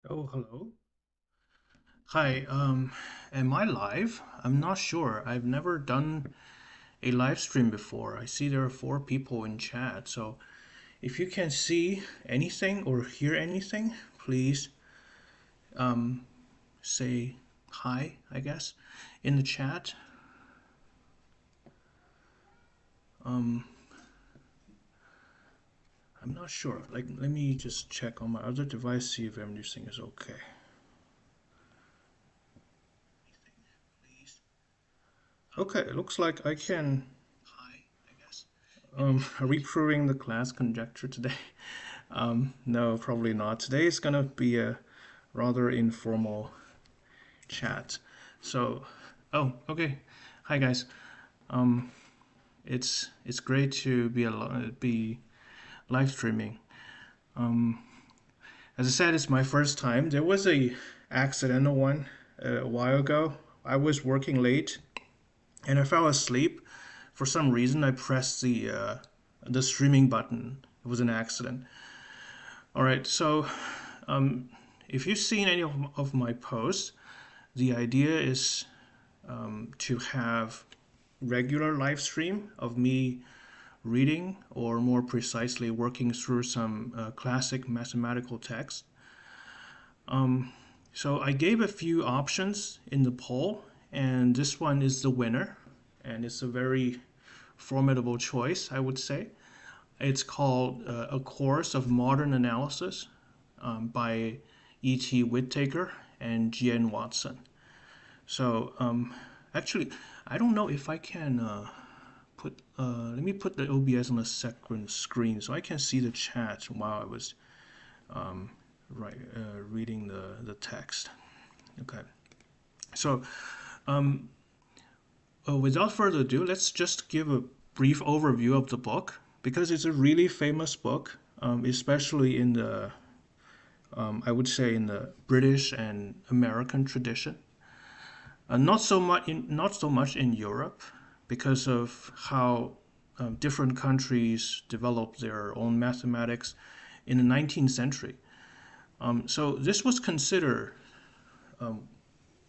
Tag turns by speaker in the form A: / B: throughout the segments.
A: Oh, hello. Hi, am I live? I'm not sure. I've never done a live stream before. I see there are four people in chat. So if you can see anything or hear anything, please say hi, I guess, in the chat. I'm not sure. Like, let me just check on my other device, see if everything is okay. Okay, it looks like I can. Hi, I guess. Are we proving the class conjecture today? No, probably not. Today is gonna be a rather informal chat. So, oh, okay. Hi guys. It's great to be live streaming. As I said, it's my first time. There was a accidental one a while ago. I was working late and I fell asleep. For some reason, I pressed the streaming button. It was an accident. All right, so if you've seen any of my posts, the idea is to have regular live stream of me reading, or more precisely working through some classic mathematical text. So I gave a few options in the poll, and this one is the winner, and it's a very formidable choice, I would say. It's called A Course of Modern Analysis by E.T. Whittaker and G.N. Watson. So actually, I don't know if I can let me put the OBS on the second screen so I can see the chat while I was reading the text. Okay. So without further ado, let's just give a brief overview of the book because it's a really famous book, especially in the I would say in the British and American tradition. Not so much in Europe, because of how different countries developed their own mathematics in the 19th century. So this was considered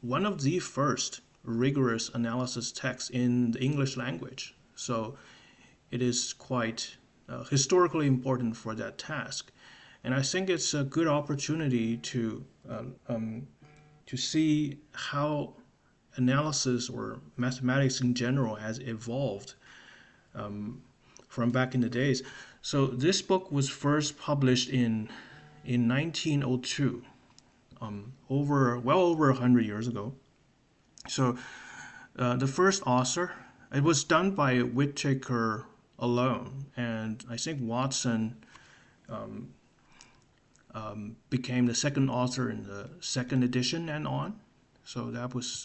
A: one of the first rigorous analysis texts in the English language. So it is quite historically important for that task. And I think it's a good opportunity to see how analysis or mathematics in general has evolved from back in the days. So this book was first published in 1902, over 100 years ago. So the first author, it was done by Whittaker alone, and I think Watson became the second author in the second edition and on. So that was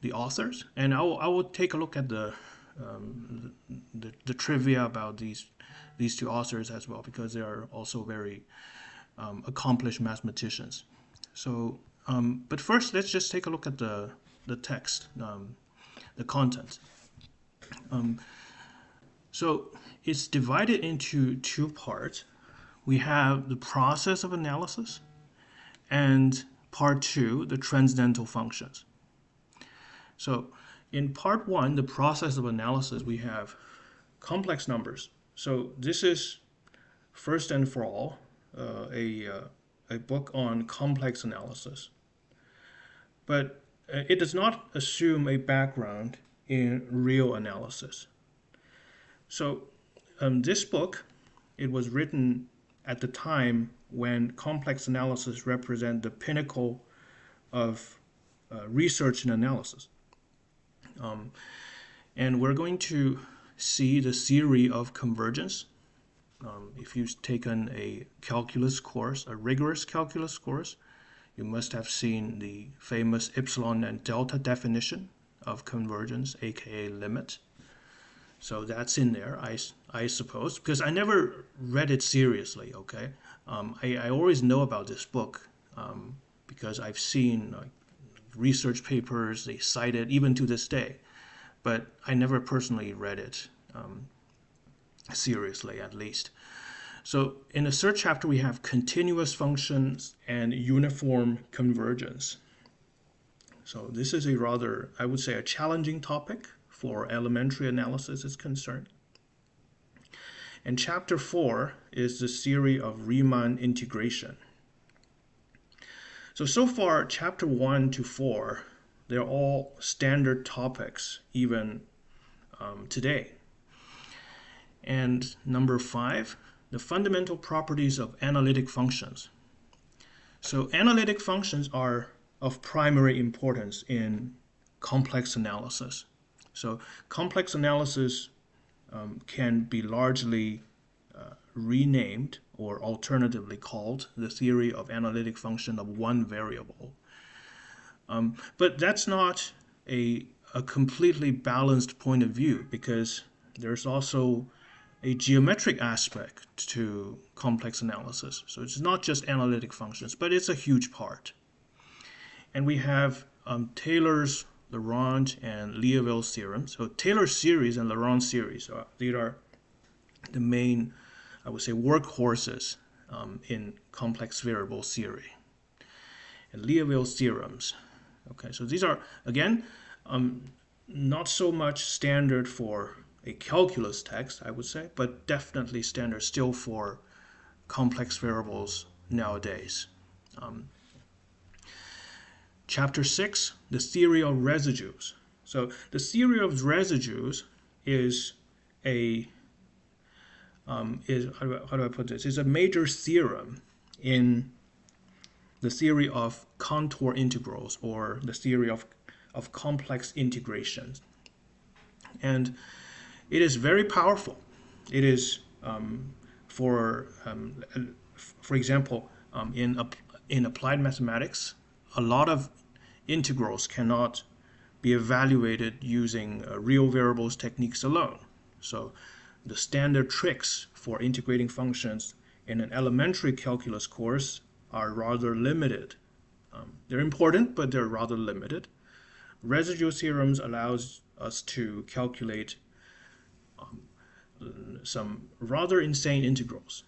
A: the authors, and I will take a look at the trivia about these two authors as well because they are also very accomplished mathematicians. So, but first, let's just take a look at the text, the content. So it's divided into two parts. We have the process of analysis, and part two, the transcendental functions. So in part one, the process of analysis, we have complex numbers. So this is first and for all a book on complex analysis. But it does not assume a background in real analysis. So this book, it was written at the time when complex analysis represent the pinnacle of research and analysis. And we're going to see the theory of convergence. If you've taken a calculus course, a rigorous calculus course, you must have seen the famous epsilon and delta definition of convergence, aka limit. So that's in there, I suppose, because I never read it seriously, okay? I always know about this book because I've seen research papers, they cite it even to this day, but I never personally read it seriously, at least. So in the third chapter, we have continuous functions and uniform convergence. So this is a rather, I would say, a challenging topic for elementary analysis is concerned. And chapter 4 is the theory of Riemann integration. So far, chapter 1 to 4, they're all standard topics, even today. And number 5, the fundamental properties of analytic functions. So analytic functions are of primary importance in complex analysis. So complex analysis can be largely renamed or alternatively called the theory of analytic function of one variable. But that's not a completely balanced point of view, because there's also a geometric aspect to complex analysis. So it's not just analytic functions, but it's a huge part. And we have Taylor's, Laurent, and Liouville's theorems. So Taylor's series and Laurent's series, these are the main, I would say, workhorses in complex variable theory. And Liouville's theorems. Okay, so these are, again, not so much standard for a calculus text, I would say, but definitely standard still for complex variables nowadays. Chapter 6, the theory of residues. So the theory of residues is a how do I put this? Is a major theorem in the theory of contour integrals, or the theory of complex integrations. And it is very powerful. It is, for example, in applied mathematics, a lot of integrals cannot be evaluated using real variables techniques alone. So the standard tricks for integrating functions in an elementary calculus course are rather limited. They're important, but they're rather limited. Residual theorems allows us to calculate some rather insane integrals.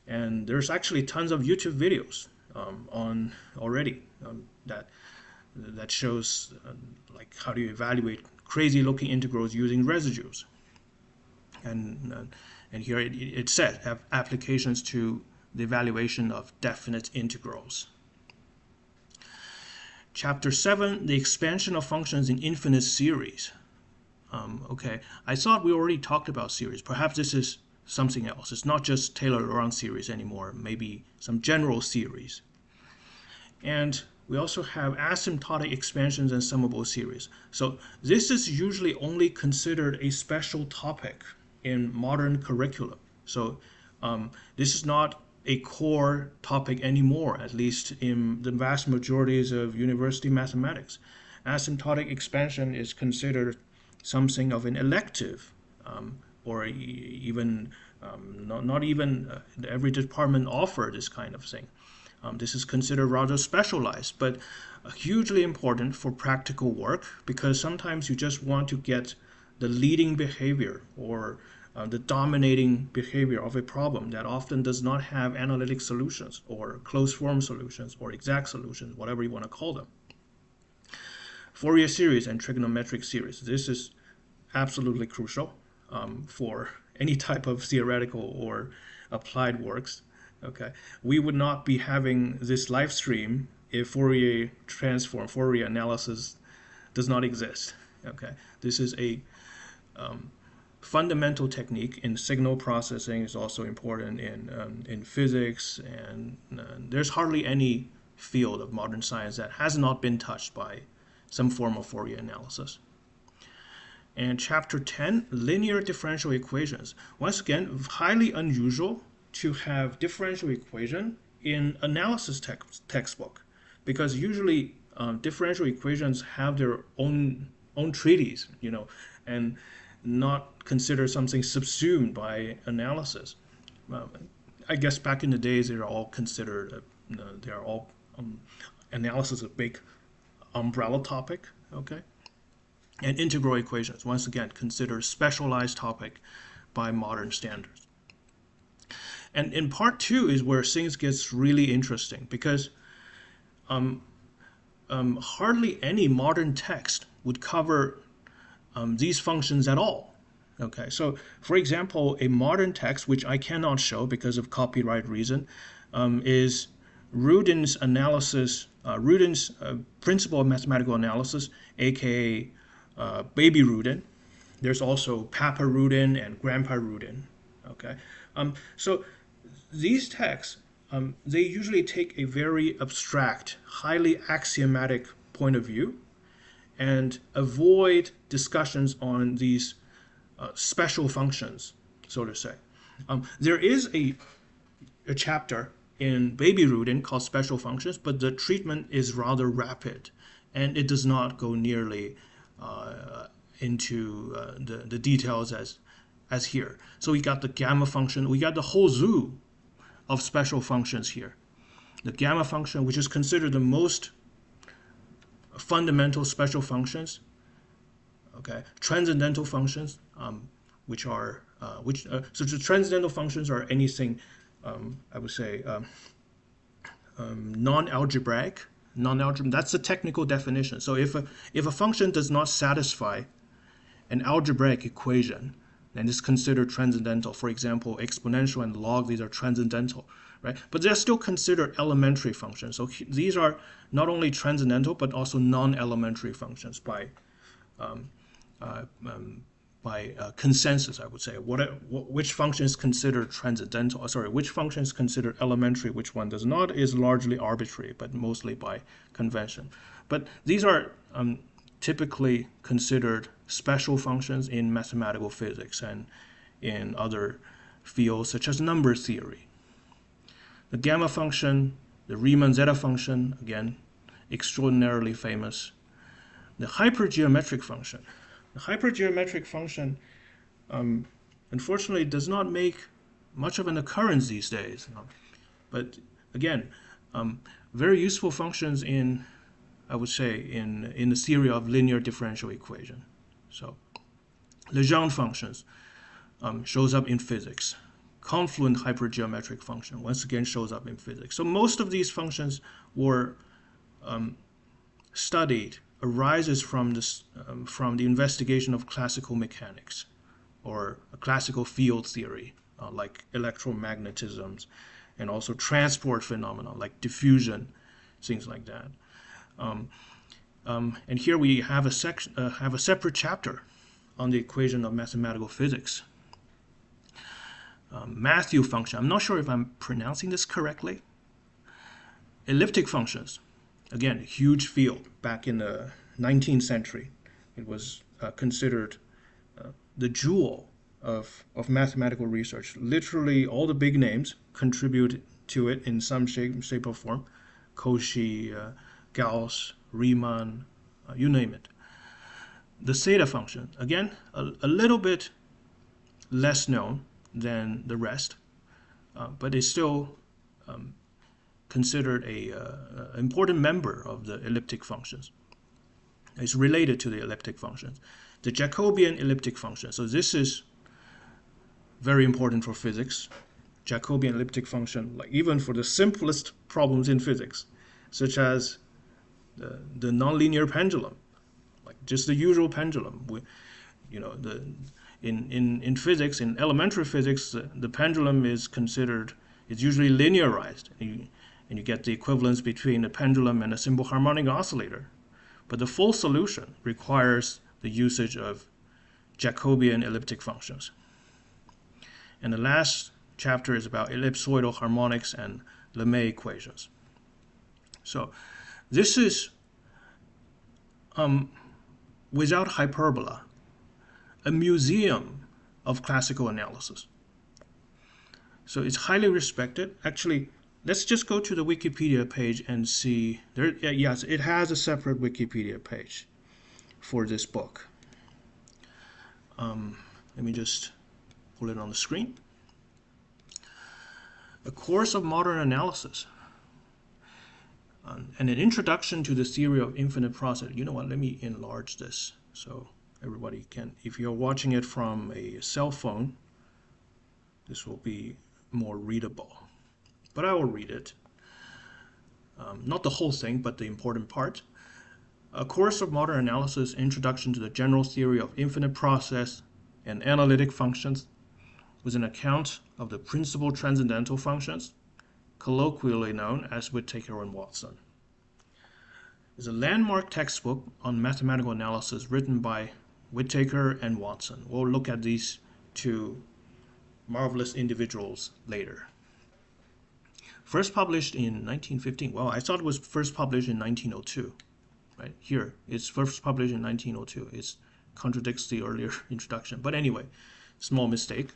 A: And there's actually tons of YouTube videos on already that shows like how do you evaluate crazy looking integrals using residues. And here it said have applications to the evaluation of definite integrals. Chapter 7, the expansion of functions in infinite series. Okay, I thought we already talked about series. Perhaps this is something else. It's not just Taylor-Laurent series anymore, maybe some general series. And we also have asymptotic expansions and summable series. So this is usually only considered a special topic in modern curriculum. So this is not a core topic anymore, at least in the vast majorities of university mathematics. Asymptotic expansion is considered something of an elective, or even not even every department offer this kind of thing. This is considered rather specialized, but hugely important for practical work, because sometimes you just want to get the leading behavior or the dominating behavior of a problem that often does not have analytic solutions or closed form solutions or exact solutions, whatever you want to call them. Fourier series and trigonometric series. This is absolutely crucial for any type of theoretical or applied works. Okay, we would not be having this live stream if Fourier transform, Fourier analysis does not exist. Okay, this is a fundamental technique in signal processing. Is also important in physics, and there's hardly any field of modern science that has not been touched by some form of Fourier analysis. And chapter 10, linear differential equations. Once again, highly unusual to have differential equation in analysis textbook, because usually differential equations have their own treatise, and not consider something subsumed by analysis. I guess back in the days, they are all considered, they are all analysis a big umbrella topic, okay? And integral equations, once again, considered specialized topic by modern standards. And in part two is where things gets really interesting, because hardly any modern text would cover these functions at all. Okay, so for example, a modern text, which I cannot show because of copyright reason, is Rudin's analysis, Rudin's principle of mathematical analysis, aka Baby Rudin. There's also Papa Rudin and Grandpa Rudin. Okay, so these texts, they usually take a very abstract, highly axiomatic point of view and avoid discussions on these special functions, so to say. There is a chapter in Baby Rudin called Special Functions, but the treatment is rather rapid, and it does not go nearly into the details as here. So we got the gamma function, we got the whole zoo of special functions here. The gamma function, which is considered the most fundamental special functions, okay, transcendental functions, which are so the transcendental functions are anything, I would say, non-algebraic. That's the technical definition. So if a function does not satisfy an algebraic equation, then it's considered transcendental. For example, exponential and log, these are transcendental, right? But they're still considered elementary functions. So these are not only transcendental, but also non-elementary functions by consensus, I would say. Which function is considered transcendental? Sorry, which function is considered elementary, which one does not, is largely arbitrary, but mostly by convention. But these are typically considered special functions in mathematical physics and in other fields such as number theory. The gamma function, the Riemann zeta function, again, extraordinarily famous. The hypergeometric function. The hypergeometric function, unfortunately, does not make much of an occurrence these days. But again, very useful functions in, I would say, in the theory of linear differential equation. So Legendre functions shows up in physics. Confluent hypergeometric function once again shows up in physics. So most of these functions were studied, arises from this from the investigation of classical mechanics or a classical field theory like electromagnetisms, and also transport phenomena like diffusion, things like that. And here we have a section, have a separate chapter on the equation of mathematical physics. Matthew function. I'm not sure if I'm pronouncing this correctly. Elliptic functions. Again, huge field. Back in the 19th century, it was considered the jewel of mathematical research. Literally, all the big names contribute to it in some shape or form. Cauchy, Gauss, Riemann, you name it. The theta function, again, a little bit less known than the rest, but is still considered an important member of the elliptic functions. It's related to the elliptic functions. The Jacobian elliptic function. So this is very important for physics. Jacobian elliptic function, like even for the simplest problems in physics, such as the nonlinear pendulum, like just the usual pendulum. In physics, in elementary physics, the pendulum is usually linearized, and you get the equivalence between a pendulum and a simple harmonic oscillator. But the full solution requires the usage of Jacobian elliptic functions. And the last chapter is about ellipsoidal harmonics and Lemay equations. So this is, without hyperbola, a museum of classical analysis. So it's highly respected. Actually, let's just go to the Wikipedia page and see. Yes, it has a separate Wikipedia page for this book. Let me just pull it on the screen. A Course of Modern Analysis. And an introduction to the theory of infinite process. You know what? Let me enlarge this so everybody can. If you're watching it from a cell phone, this will be more readable. But I will read it. Not the whole thing, but the important part. A Course of Modern Analysis, Introduction to the General Theory of Infinite Process and Analytic Functions, with an account of the principal transcendental functions, colloquially known as Whittaker and Watson. It's a landmark textbook on mathematical analysis written by Whittaker and Watson. We'll look at these two marvelous individuals later. First published in 1915. Well, I thought it was first published in 1902. Right here, it's first published in 1902. It contradicts the earlier introduction. But anyway, small mistake.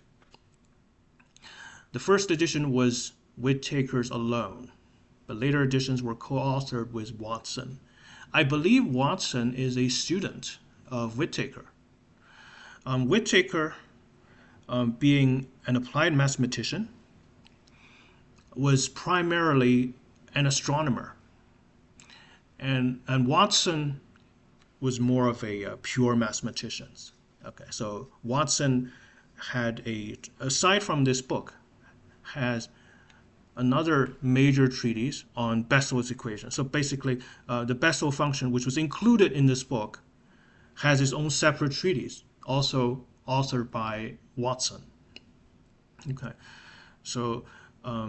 A: The first edition was Whittaker's alone, but later editions were co-authored with Watson. I believe Watson is a student of Whittaker. Whittaker, being an applied mathematician, was primarily an astronomer. And Watson was more of a pure mathematician. Okay, so Watson had aside from this book, has another major treatise on Bessel's equation. So basically, the Bessel function, which was included in this book, has its own separate treatise, also authored by Watson. Okay, so a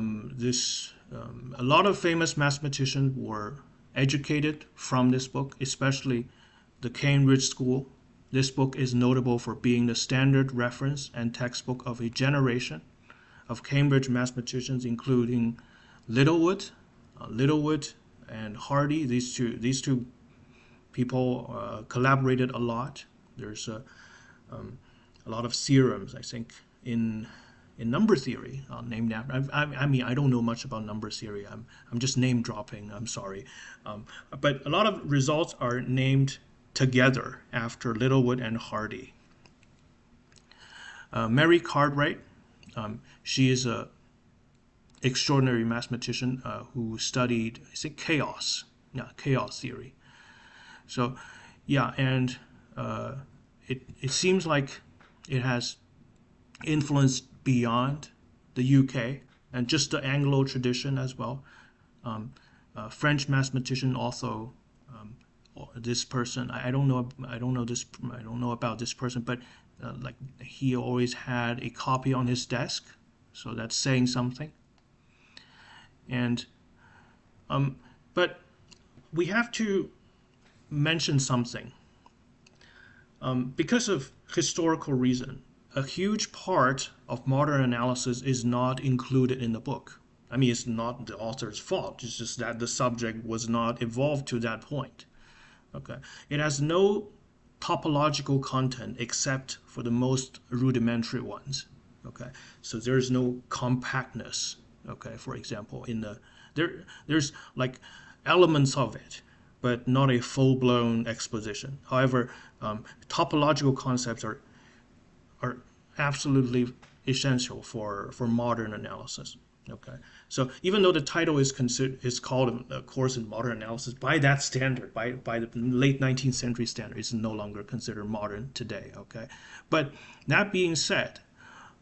A: lot of famous mathematicians were educated from this book, especially the Cambridge School. This book is notable for being the standard reference and textbook of a generation of Cambridge mathematicians, including Littlewood and Hardy. These two people collaborated a lot. There's a lot of theorems, I think, in number theory named after. I mean, I don't know much about number theory. I'm just name dropping. I'm sorry, but a lot of results are named together after Littlewood and Hardy. Mary Cartwright. She is an extraordinary mathematician who studied, I think, chaos theory. So, yeah, and it seems like it has influenced beyond the UK and just the Anglo tradition as well. French mathematician also. This person, I don't know about this person, but like he always had a copy on his desk, so that's saying something. And but we have to mention something. Because of historical reason, a huge part of modern analysis is not included in the book. I mean, it's not the author's fault. It's just that the subject was not evolved to that point. Okay, it has no topological content except for the most rudimentary ones. Okay, so there's no compactness. Okay, for example, there's like elements of it, but not a full-blown exposition. However, topological concepts are absolutely essential for modern analysis. Okay, so even though the title is called a course in modern analysis, by that standard, by the late 19th century standard, it's no longer considered modern today. Okay, but that being said,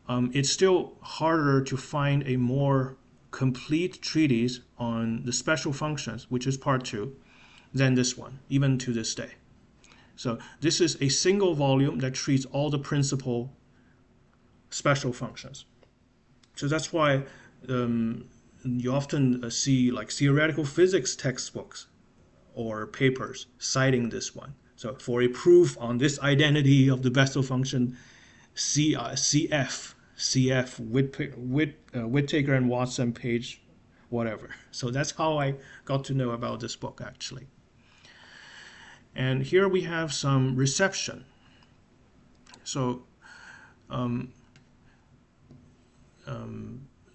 A: it's still harder to find a more complete treatise on the special functions, which is part 2, than this one, even to this day. So this is a single volume that treats all the principal special functions. So that's why you often see like theoretical physics textbooks or papers citing this one. So for a proof on this identity of the Bessel function, CF Whittaker and Watson page whatever. So that's how I got to know about this book actually. And here we have some reception. So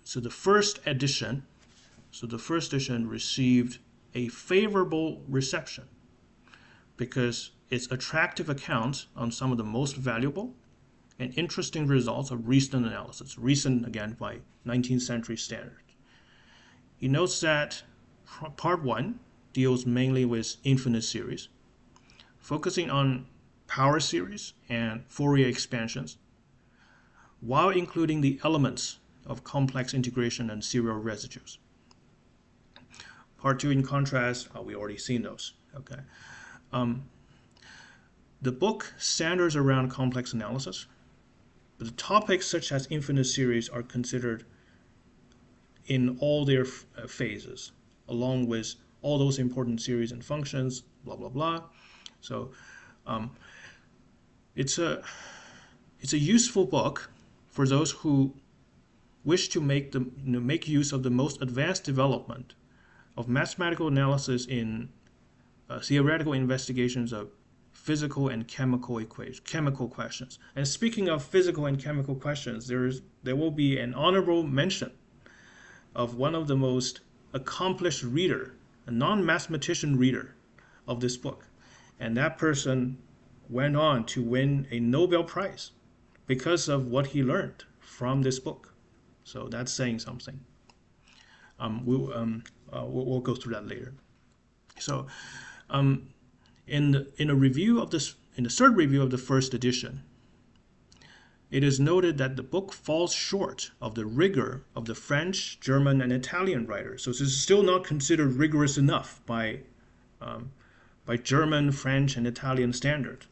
A: so the first edition received a favorable reception because its attractive account on some of the most valuable and interesting results of recent analysis, recent again by 19th century standard. He notes that part 1 deals mainly with infinite series, focusing on power series and Fourier expansions, while including the elements of complex integration and serial residues. Part 2, in contrast, we already seen those. Okay. The book centers around complex analysis, but the topics such as infinite series are considered in all their phases, along with all those important series and functions, blah, blah, blah. So it's a useful book for those who wish to make use of the most advanced development of mathematical analysis in theoretical investigations of physical and chemical questions. And speaking of physical and chemical questions, there will be an honorable mention of one of the most accomplished reader, a non-mathematician reader of this book. And that person went on to win a Nobel Prize because of what he learned from this book. So that's saying something. We'll go through that later. So in the review of this, in the third review of the first edition, it is noted that the book falls short of the rigor of the French, German, and Italian writers. So this is still not considered rigorous enough by German, French, and Italian standard.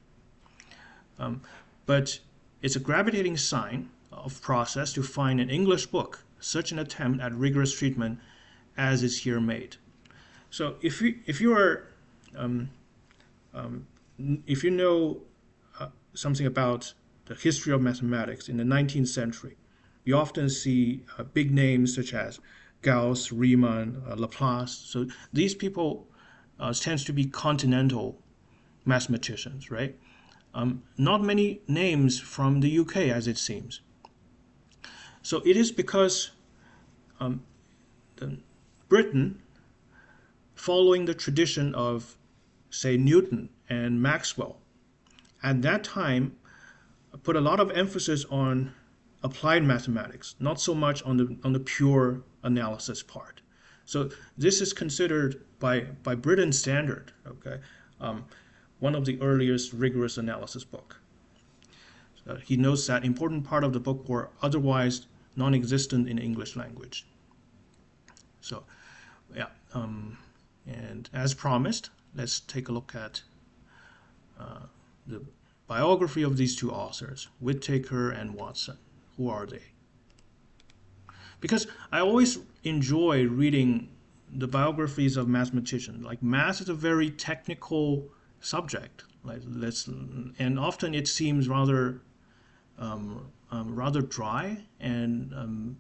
A: But it's a gravitating sign of process to find in English book such an attempt at rigorous treatment as is here made. So if you know something about the history of mathematics in the 19th century, you often see big names such as Gauss, Riemann, Laplace. So these people tends to be continental mathematicians, right? Not many names from the UK, as it seems. So it is because Britain, following the tradition of, say, Newton and Maxwell, at that time put a lot of emphasis on applied mathematics, not so much on the pure analysis part. So this is considered by Britain's standard, okay, one of the earliest rigorous analysis book. So he notes that important part of the book were otherwise non-existent in English language. So, yeah, and as promised, let's take a look at the biography of these two authors, Whittaker and Watson. Who are they? Because I always enjoy reading the biographies of mathematicians. Like, math is a very technical subject. And often it seems rather dry and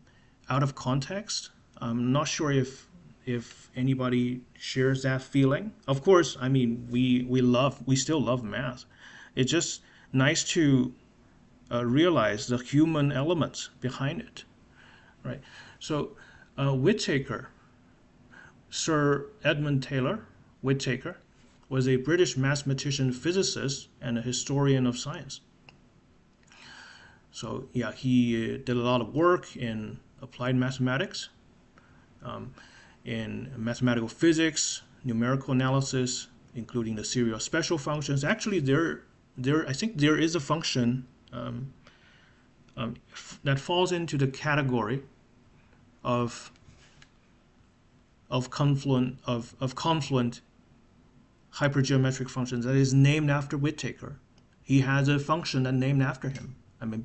A: out of context. I'm not sure if anybody shares that feeling. Of course, I mean, we still love math. It's just nice to realize the human elements behind it, right? So Whittaker, Sir Edmund Taylor Whittaker, was a British mathematician, physicist, and a historian of science. So yeah, he did a lot of work in applied mathematics, in mathematical physics, numerical analysis, including the serial special functions. Actually, I think there is a function that falls into the category of confluent hypergeometric functions that is named after Whittaker. He has a function that named after him. I mean,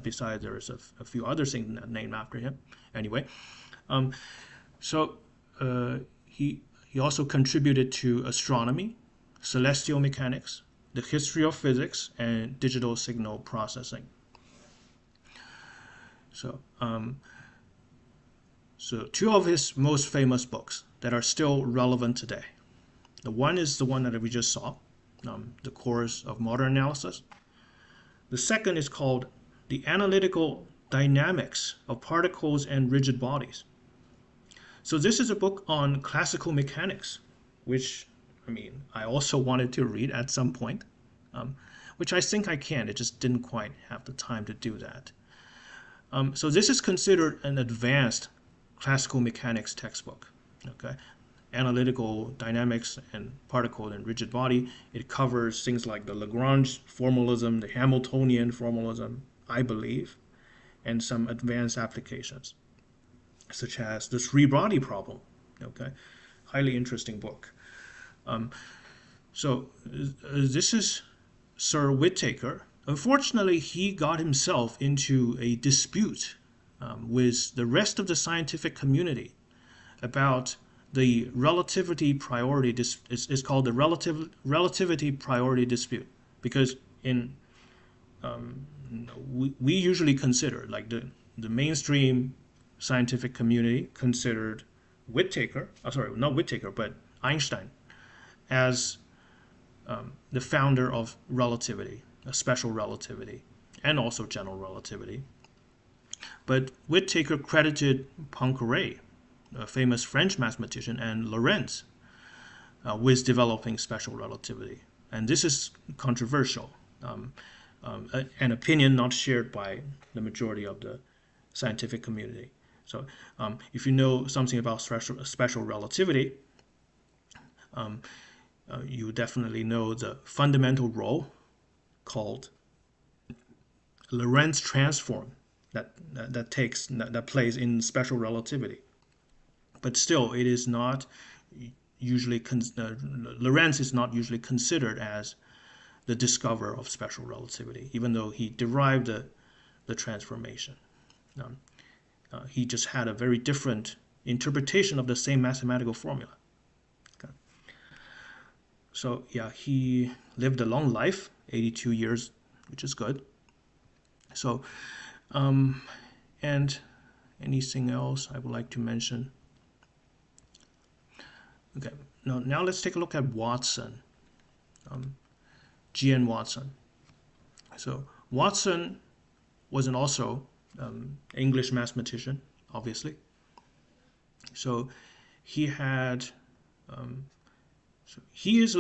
A: besides there's a few other things that named after him. Anyway, so he also contributed to astronomy, celestial mechanics, the history of physics, and digital signal processing. So, so two of his most famous books that are still relevant today. The one is the one that we just saw, The Course of Modern Analysis. The second is called The Analytical Dynamics of Particles and Rigid Bodies. So this is a book on classical mechanics, which, I mean, I also wanted to read at some point, which I think I can. It just didn't quite have the time to do that. So this is considered an advanced classical mechanics textbook. Okay, analytical dynamics and particle and rigid body. It covers things like the Lagrange formalism, the Hamiltonian formalism, I believe, and some advanced applications, such as the three-body problem. Okay, highly interesting book. So this is Sir Whittaker. Unfortunately, he got himself into a dispute with the rest of the scientific community about the relativity priority. It's called the relativity priority dispute, because in we usually consider, like the mainstream scientific community considered Whittaker, sorry, not Whittaker, but Einstein, as the founder of relativity, special relativity, and also general relativity. But Whittaker credited Poincaré, a famous French mathematician, and Lorentz with developing special relativity. And this is controversial, an opinion not shared by the majority of the scientific community. So if you know something about special relativity, you definitely know the fundamental role called Lorentz transform that plays in special relativity. But still, it is not usually Lorentz is not usually considered as the discoverer of special relativity, even though he derived the transformation. He just had a very different interpretation of the same mathematical formula. Okay. So yeah, he lived a long life, 82 years, which is good. So, and anything else I would like to mention? Okay, now let's take a look at Watson, G.N. Watson. So Watson was also English mathematician, obviously. So he had, he was a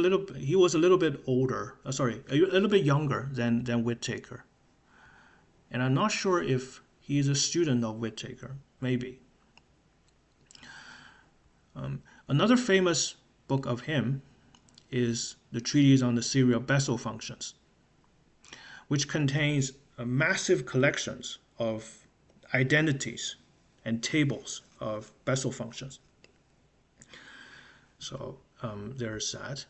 A: little bit older, a little bit younger than Whittaker. And I'm not sure if he is a student of Whittaker, maybe. Another famous book of him is the Treatise on the Theory of Bessel Functions, which contains massive collections of identities and tables of Bessel functions. So there's that.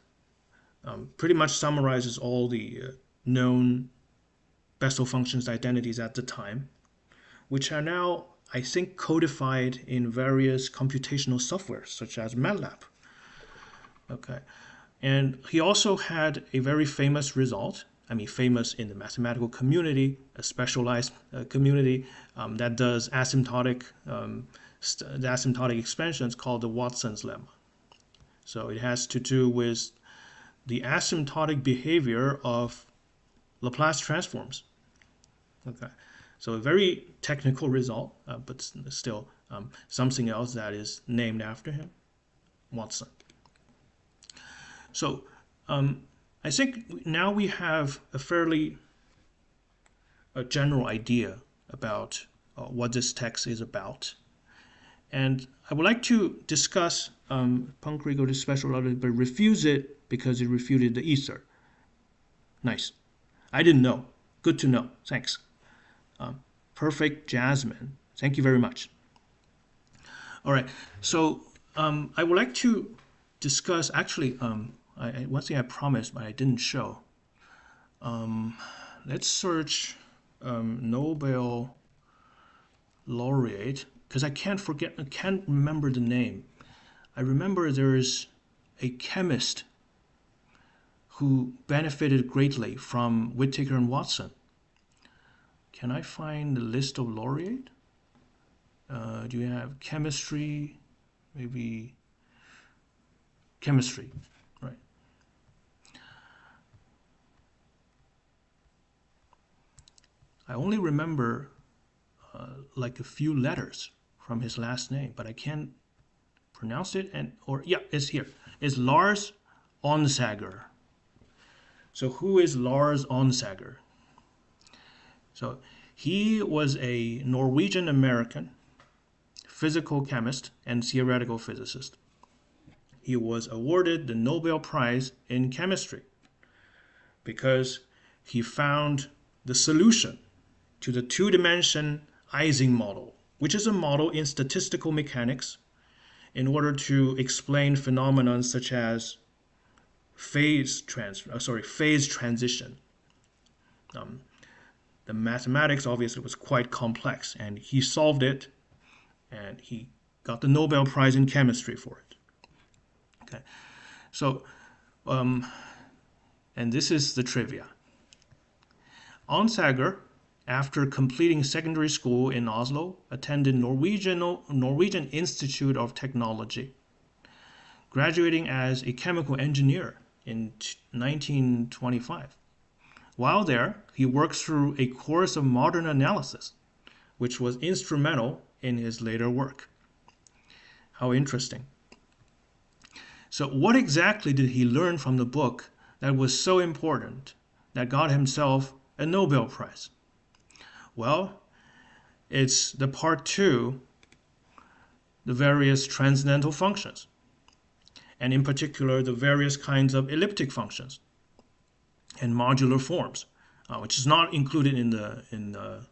A: Pretty much summarizes all the known Bessel functions identities at the time, which are now, I think, codified in various computational software, such as MATLAB. Okay, and he also had a very famous result. I mean, famous in the mathematical community, a specialized community that does asymptotic, the asymptotic expansions called the Watson's lemma. So it has to do with the asymptotic behavior of Laplace transforms. Okay, so a very technical result, but still something else that is named after him, Watson. So I think now we have a fairly general idea about what this text is about. And I would like to discuss Poincaré goes to special relativity, but refuse it because it refuted the ether. Nice. I didn't know. Good to know. Thanks. Perfect, Jasmine. Thank you very much. All right. So I would like to discuss, actually, one thing I promised, but I didn't show. Let's search Nobel laureate, because I can't remember the name. I remember there is a chemist who benefited greatly from Whittaker and Watson. Can I find the list of laureate? Do you have chemistry? Maybe chemistry, right? I only remember like a few letters from his last name, but I can't pronounce it. Yeah, it's here. It's Lars Onsager. So who is Lars Onsager? So he was a Norwegian American physical chemist and theoretical physicist. He was awarded the Nobel Prize in Chemistry because he found the solution to the two-dimension Ising model, which is a model in statistical mechanics in order to explain phenomena such as phase transition. The mathematics obviously was quite complex, and he solved it, and he got the Nobel Prize in chemistry for it. Okay, so and this is the trivia. Onsager, after completing secondary school in Oslo, attended Norwegian Institute of Technology, graduating as a chemical engineer in 1925. While there, he worked through a course of modern analysis, which was instrumental in his later work. How interesting. So what exactly did he learn from the book that was so important that got himself a Nobel Prize? Well, it's the part 2, the various transcendental functions, and in particular the various kinds of elliptic functions and modular forms, which is not included in the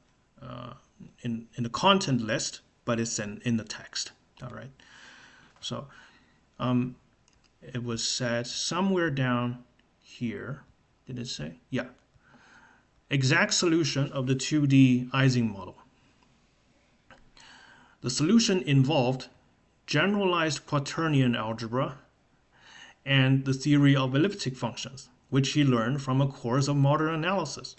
A: content list, but it's in the text. All right. So it was said somewhere down here. Did it say? Yeah. Exact solution of the 2D Ising model. The solution involved generalized quaternion algebra and the theory of elliptic functions, which he learned from a course of modern analysis.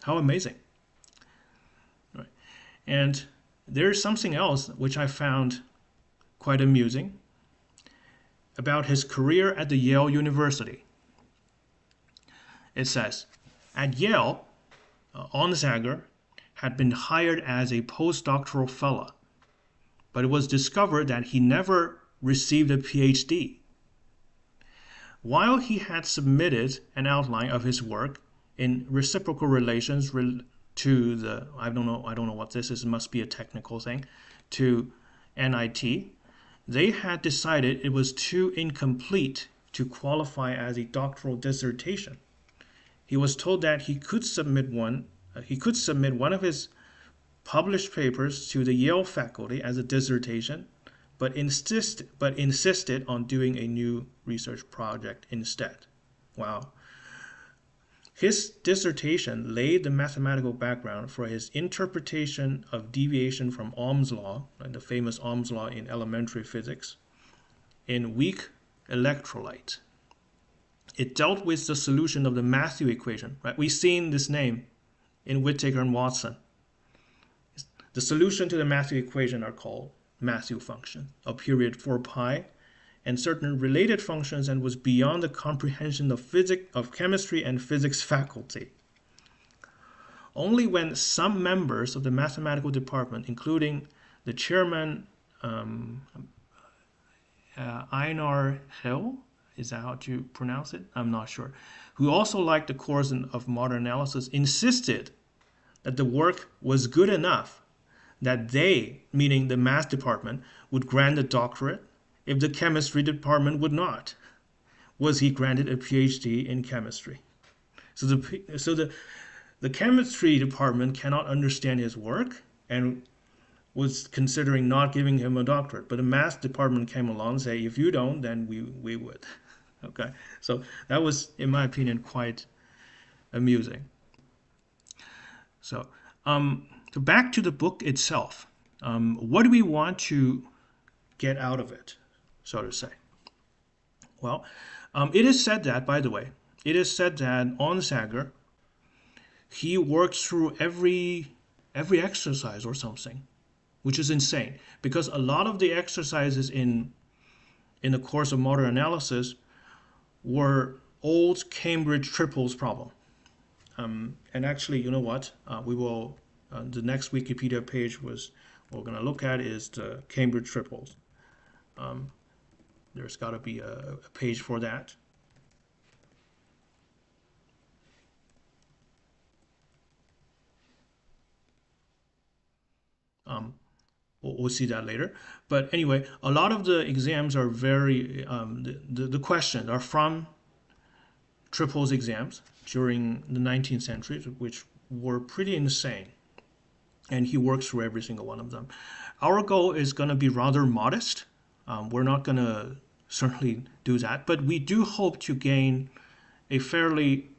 A: How amazing. Right. And there's something else which I found quite amusing about his career at the Yale University. It says, at Yale, Onsager had been hired as a postdoctoral fellow, but it was discovered that he never received a PhD. While he had submitted an outline of his work in reciprocal relations to the, I don't know what this is, it must be a technical thing, to NIT, they had decided it was too incomplete to qualify as a doctoral dissertation. He was told that he could submit one of his published papers to the Yale faculty as a dissertation, but insisted on doing a new research project instead. Wow. His dissertation laid the mathematical background for his interpretation of deviation from Ohm's law, the famous Ohm's law in elementary physics, in weak electrolyte. It dealt with the solution of the Matthew equation. Right? We've seen this name in Whittaker and Watson. The solution to the Matthew equation are called Matthew function of period 4 pi and certain related functions, and was beyond the comprehension of chemistry and physics faculty. Only when some members of the mathematical department, including the chairman Einar Hill, is that how you pronounce it? I'm not sure, who also liked the course of modern analysis, insisted that the work was good enough that they, meaning the math department, would grant a doctorate if the chemistry department would not. Was he granted a PhD in chemistry? So the chemistry department cannot understand his work and was considering not giving him a doctorate. But the math department came along and said, if you don't, then we would. Okay, so that was, in my opinion, quite amusing. So back to the book itself. What do we want to get out of it, so to say? Well, it is said that, by the way, it is said that Onsager, he worked through every exercise or something, which is insane, because a lot of the exercises in the course of modern analysis were old Cambridge triples problem. And actually, you know what? We will, the next Wikipedia page we're going to look at is the Cambridge triples. There's got to be a page for that. We'll see that later. But anyway, a lot of the exams are very, the questions are from triples exams during the 19th century, which were pretty insane. And he works through every single one of them. Our goal is going to be rather modest. We're not going to certainly do that, but we do hope to gain a fairly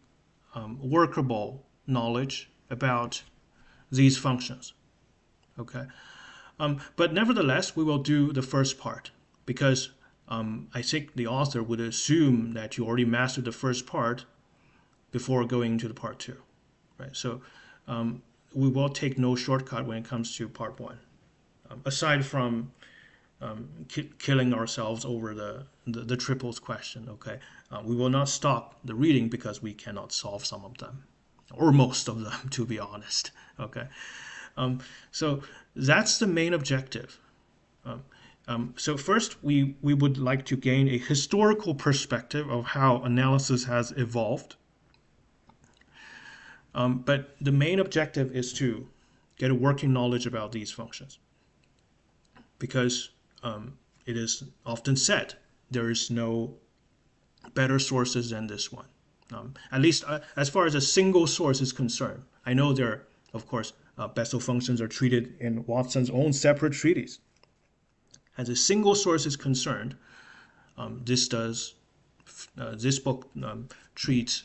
A: workable knowledge about these functions. Okay, but nevertheless, we will do the first part because I think the author would assume that you already mastered the first part before going to the part two, right? So we will take no shortcut when it comes to part one, aside from killing ourselves over the triples question. Okay, we will not stop the reading because we cannot solve some of them, or most of them, to be honest. Okay, so that's the main objective. So first, we would like to gain a historical perspective of how analysis has evolved. But the main objective is to get a working knowledge about these functions, because it is often said there is no better sources than this one. At least as far as a single source is concerned. I know there, of course, Bessel functions are treated in Watson's own separate treatise. As a single source is concerned, this book treats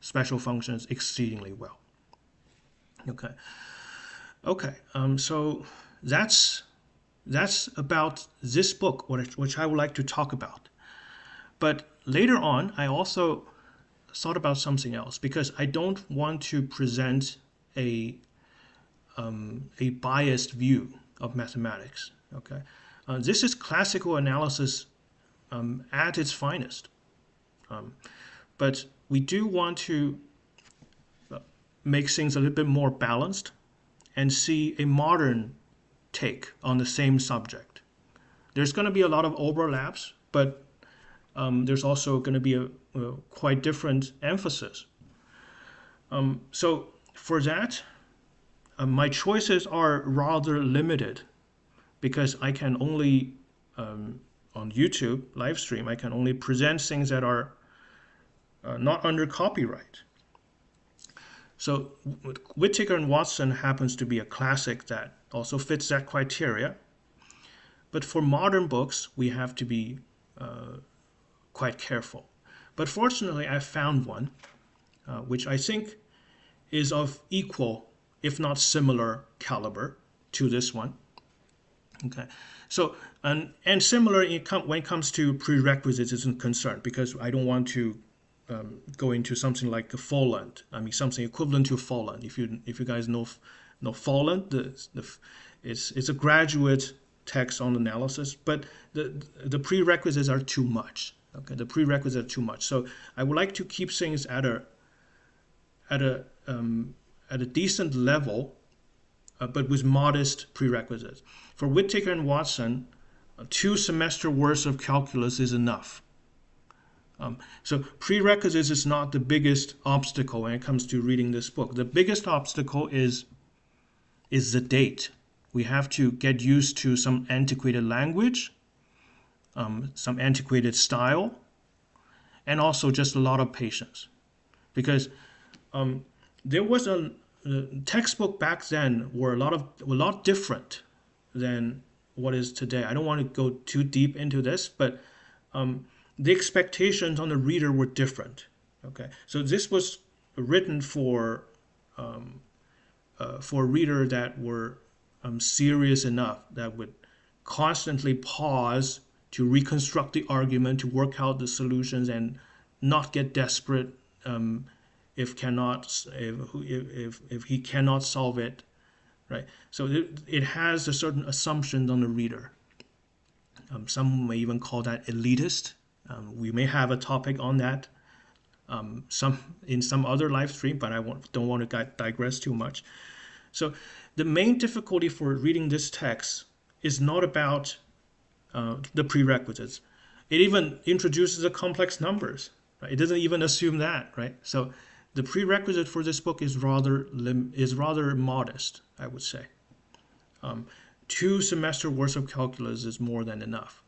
A: special functions exceedingly well. Okay. So that's about this book, which I would like to talk about. But later on, I also thought about something else because I don't want to present a biased view of mathematics. Okay, this is classical analysis at its finest, but we do want to make things a little bit more balanced and see a modern take on the same subject. There's going to be a lot of overlaps, but there's also going to be a quite different emphasis. So for that, my choices are rather limited because I can only, on YouTube, Livestream, I can only present things that are not under copyright. So Whittaker and Watson happens to be a classic that also fits that criteria. But for modern books, we have to be quite careful. But fortunately, I found one which I think is of equal, if not similar, caliber to this one. Okay, so and similar when it comes to prerequisites is concerned, because I don't want to go into something like a Folland. I mean, something equivalent to Folland. If you guys know Folland, it's a graduate text on analysis, but the prerequisites are too much. Okay, the prerequisites are too much. So I would like to keep things at a decent level, but with modest prerequisites. For Whittaker and Watson, 2 semester worth of calculus is enough. So prerequisites is not the biggest obstacle when it comes to reading this book. The biggest obstacle is the date. We have to get used to some antiquated language, some antiquated style, and also just a lot of patience. Because there was a textbook back then were a lot different than what is today. I don't want to go too deep into this, but the expectations on the reader were different. Okay, so this was written for a reader that were serious enough, that would constantly pause to reconstruct the argument, to work out the solutions, and not get desperate if he cannot solve it, right? So it has a certain assumption on the reader. Some may even call that elitist. We may have a topic on that in some other live stream, but I don't want to digress too much. So the main difficulty for reading this text is not about the prerequisites. It even introduces the complex numbers. Right? It doesn't even assume that, right? So the prerequisite for this book is rather modest, I would say. 2 semester worth of calculus is more than enough.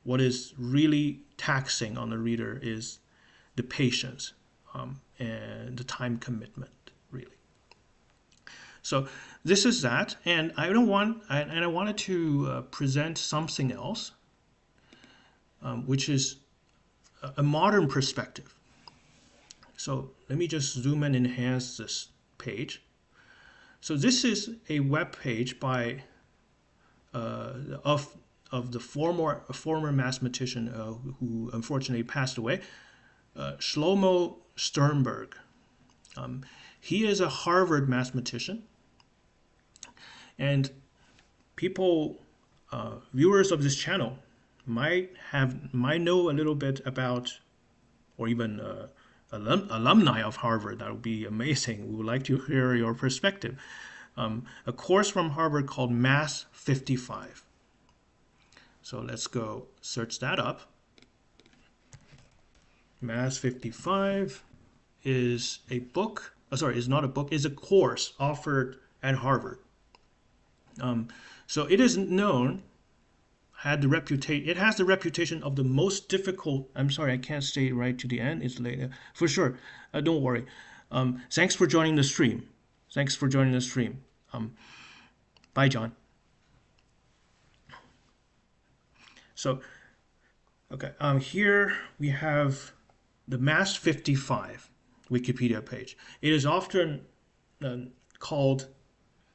A: What is really taxing on the reader is the patience and the time commitment, really. So this is that, and I wanted to present something else, which is a modern perspective. So let me just zoom and enhance this page. So this is a web page by of the former mathematician who unfortunately passed away, Shlomo Sternberg. He is a Harvard mathematician, and people, viewers of this channel, might know a little bit about, or even alumni of Harvard. That would be amazing. We would like to hear your perspective. A course from Harvard called Math 55. So let's go search that up. Math 55 is a book. Sorry, is not a book. Is a course offered at Harvard. So it is known. It has the reputation of the most difficult. I'm sorry, I can't stay right to the end. It's later for sure. Don't worry. Thanks for joining the stream. Thanks for joining the stream. Bye, John. So, okay. Here we have the Math 55 Wikipedia page. It is often called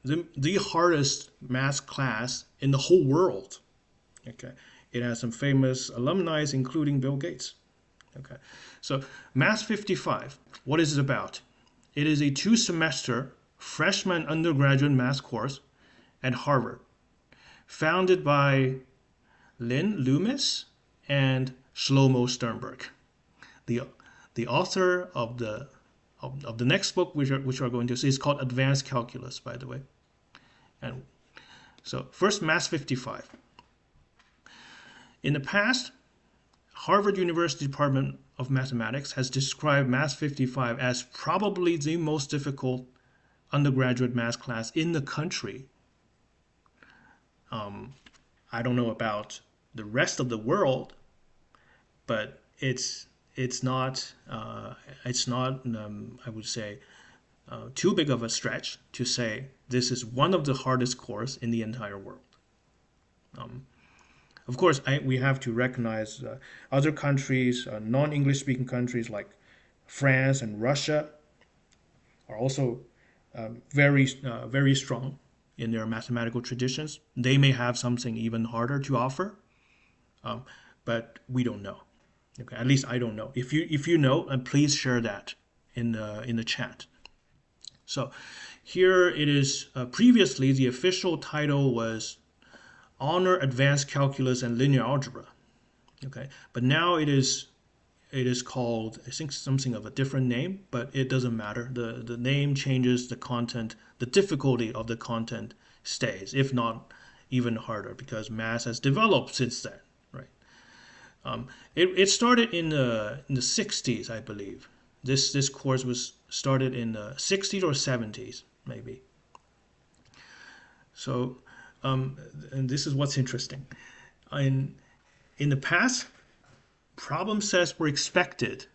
A: the hardest math class in the whole world. Okay, it has some famous alumni, including Bill Gates. Okay, so Math 55, what is it about? It is a 2-semester freshman undergraduate math course at Harvard, founded by Lynn Loomis and Shlomo Sternberg, the author of the next book, which we're going to see, is called Advanced Calculus, by the way. And so first, Math 55. In the past, Harvard University Department of Mathematics has described Math 55 as probably the most difficult undergraduate math class in the country. I don't know about the rest of the world, but it's not I would say too big of a stretch to say this is one of the hardest courses in the entire world. Of course, we have to recognize other countries, non-English speaking countries like France and Russia are also very strong in their mathematical traditions. They may have something even harder to offer, but we don't know. Okay, at least I don't know. If you know, please share that in the chat. So here it is. Previously, the official title was Honor Advanced Calculus and Linear Algebra. Okay, but now it is called, I think, something of a different name, but it doesn't matter. The name changes, the content, the difficulty of the content stays, if not even harder, because math has developed since then, right? It started in the 60s, I believe. This course was started in the 60s or 70s, maybe. So, and this is what's interesting. In the past, problem sets were expected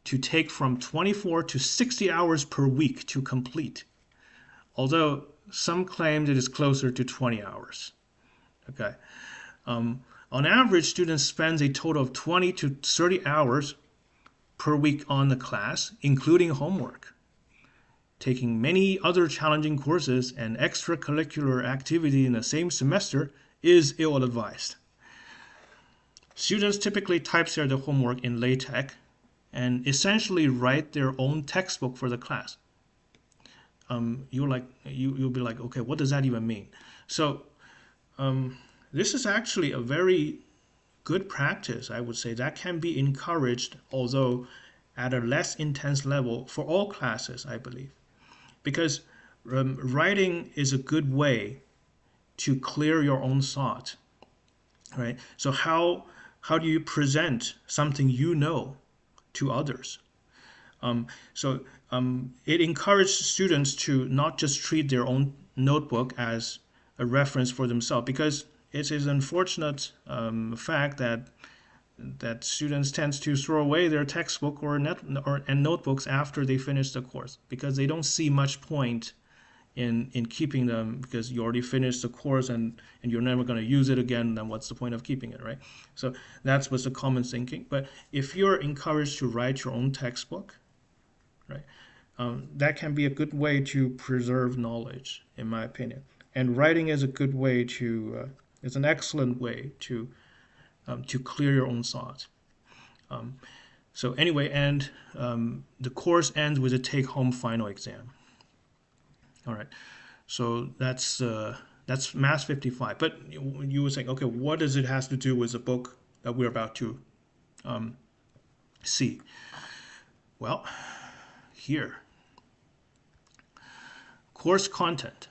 A: to take from 24 to 60 hours per week to complete, although some claimed it is closer to 20 hours. Okay. On average, students spend a total of 20 to 30 hours per week on the class, including homework. Taking many other challenging courses and extracurricular activity in the same semester is ill-advised. Students typically typeset their homework in LaTeX and essentially write their own textbook for the class. You'll be like, okay, what does that even mean? So this is actually a very good practice, I would say, that can be encouraged, although at a less intense level for all classes, I believe. Because writing is a good way to clear your own thought, right? So how do you present something you know to others? It encourages students to not just treat their own notebook as a reference for themselves, because it is an unfortunate fact that that students tend to throw away their textbook and notebooks after they finish the course because they don't see much point in keeping them, because you already finished the course and you're never going to use it again. Then what's the point of keeping it, right? So that's what's the common thinking. But if you're encouraged to write your own textbook, right, that can be a good way to preserve knowledge, in my opinion. And writing is a good way to it's an excellent way to clear your own thoughts. So anyway, and the course ends with a take-home final exam. All right, so that's Math 55. But you would think, okay, what does it have to do with the book that we're about to see? Well, here, course content.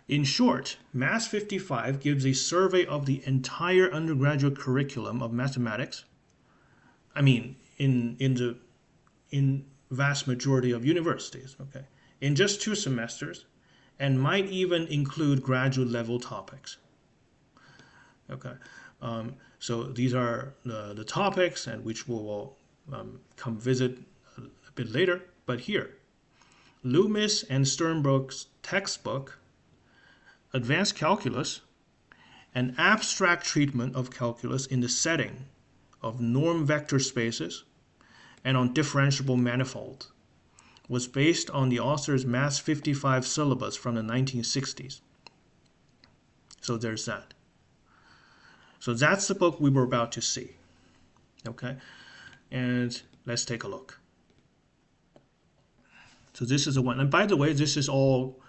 A: In short, Math 55 gives a survey of the entire undergraduate curriculum of mathematics. I mean, in vast majority of universities, okay, in just 2 semesters, and might even include graduate level topics. Okay, so these are the topics, and which we will come visit a bit later. But here, Loomis and Sternberg's textbook, Advanced Calculus, an abstract treatment of calculus in the setting of norm vector spaces and on differentiable manifolds, was based on the author's Math 55 syllabus from the 1960s. So there's that. So that's the book we were about to see. Okay, and let's take a look. So this is the one. And by the way, this is all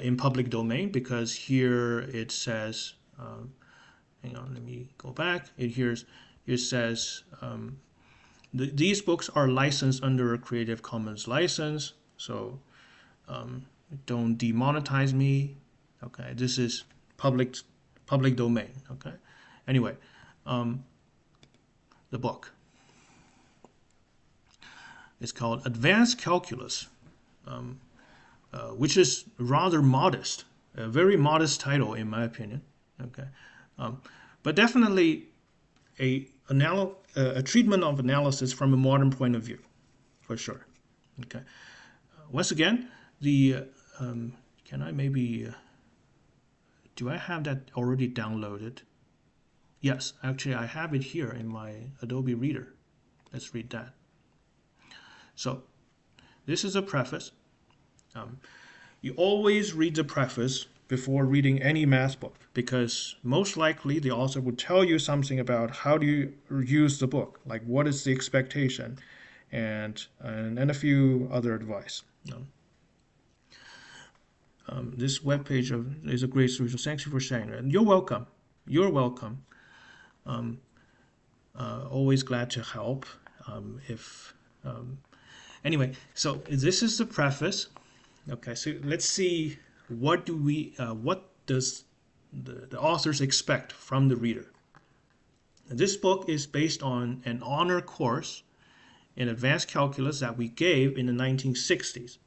A: in public domain, because here it says, hang on, let me go back. It says these books are licensed under a Creative Commons license, so don't demonetize me. Okay, this is public domain. Okay, anyway, the book is called Advanced Calculus, which is rather modest, a very modest title in my opinion. Okay, but definitely a treatment of analysis from a modern point of view, for sure. Okay. Once again, the can I maybe do I have that already downloaded? Yes, actually I have it here in my Adobe Reader. Let's read that. So this is a preface. You always read the preface before reading any math book, because most likely the author will tell you something about how do you use the book, like what is the expectation, and a few other advice. This webpage is a great resource. Thank you for sharing it. And you're welcome. You're welcome. Always glad to help. Anyway, so this is the preface. Okay, so let's see what does the authors expect from the reader. This book is based on an honor course in advanced calculus that we gave in the 1960s.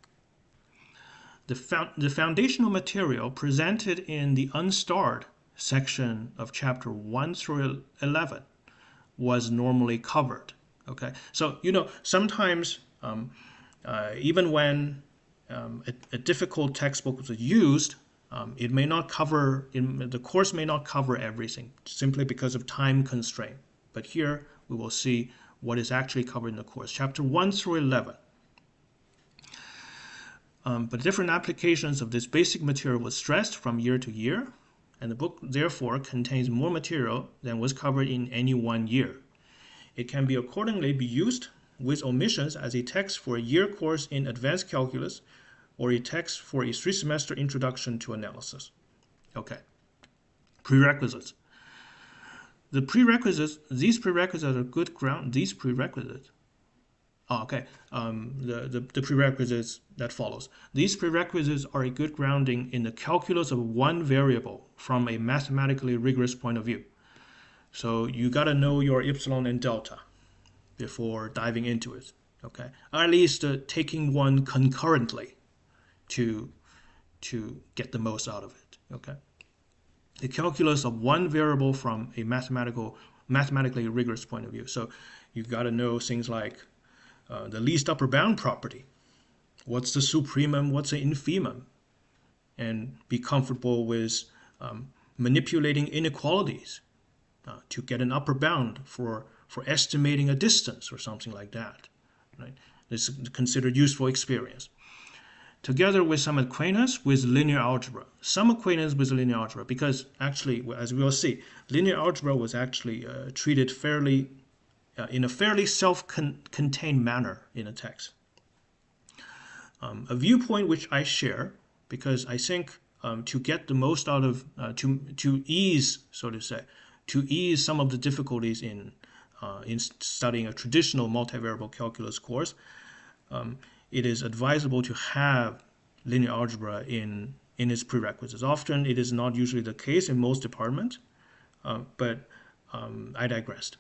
A: The foundational material presented in the unstarred section of chapter 1 through 11 was normally covered. Okay, so sometimes even when a difficult textbook was used, it may not cover, the course may not cover everything, simply because of time constraint. But here we will see what is actually covered in the course, chapter 1 through 11. But different applications of this basic material was stressed from year to year, and the book therefore contains more material than was covered in any one year. It can be accordingly be used with omissions as a text for a year course in advanced calculus, or a text for a 3-semester introduction to analysis. Okay. Prerequisites. These prerequisites are good ground. These prerequisites. Oh, okay. The prerequisites that follows. These prerequisites are a good grounding in the calculus of one variable from a mathematically rigorous point of view. So you got to know your epsilon and delta before diving into it. Okay. Or at least taking one concurrently to get the most out of it. Okay. The calculus of one variable from a mathematical mathematically rigorous point of view. So you've got to know things like the least upper bound property. What's the supremum? What's the infimum? And be comfortable with manipulating inequalities to get an upper bound for estimating a distance or something like that. Right? This is considered useful experience. Together with some acquaintance with linear algebra. Some acquaintance with linear algebra, because actually, as we will see, linear algebra was actually treated fairly in a fairly self-contained manner in a text. A viewpoint which I share, because I think to get the most out of, to ease, so to say, to ease some of the difficulties in studying a traditional multivariable calculus course, it is advisable to have linear algebra in its prerequisites. Often it is not usually the case in most departments, but I digressed.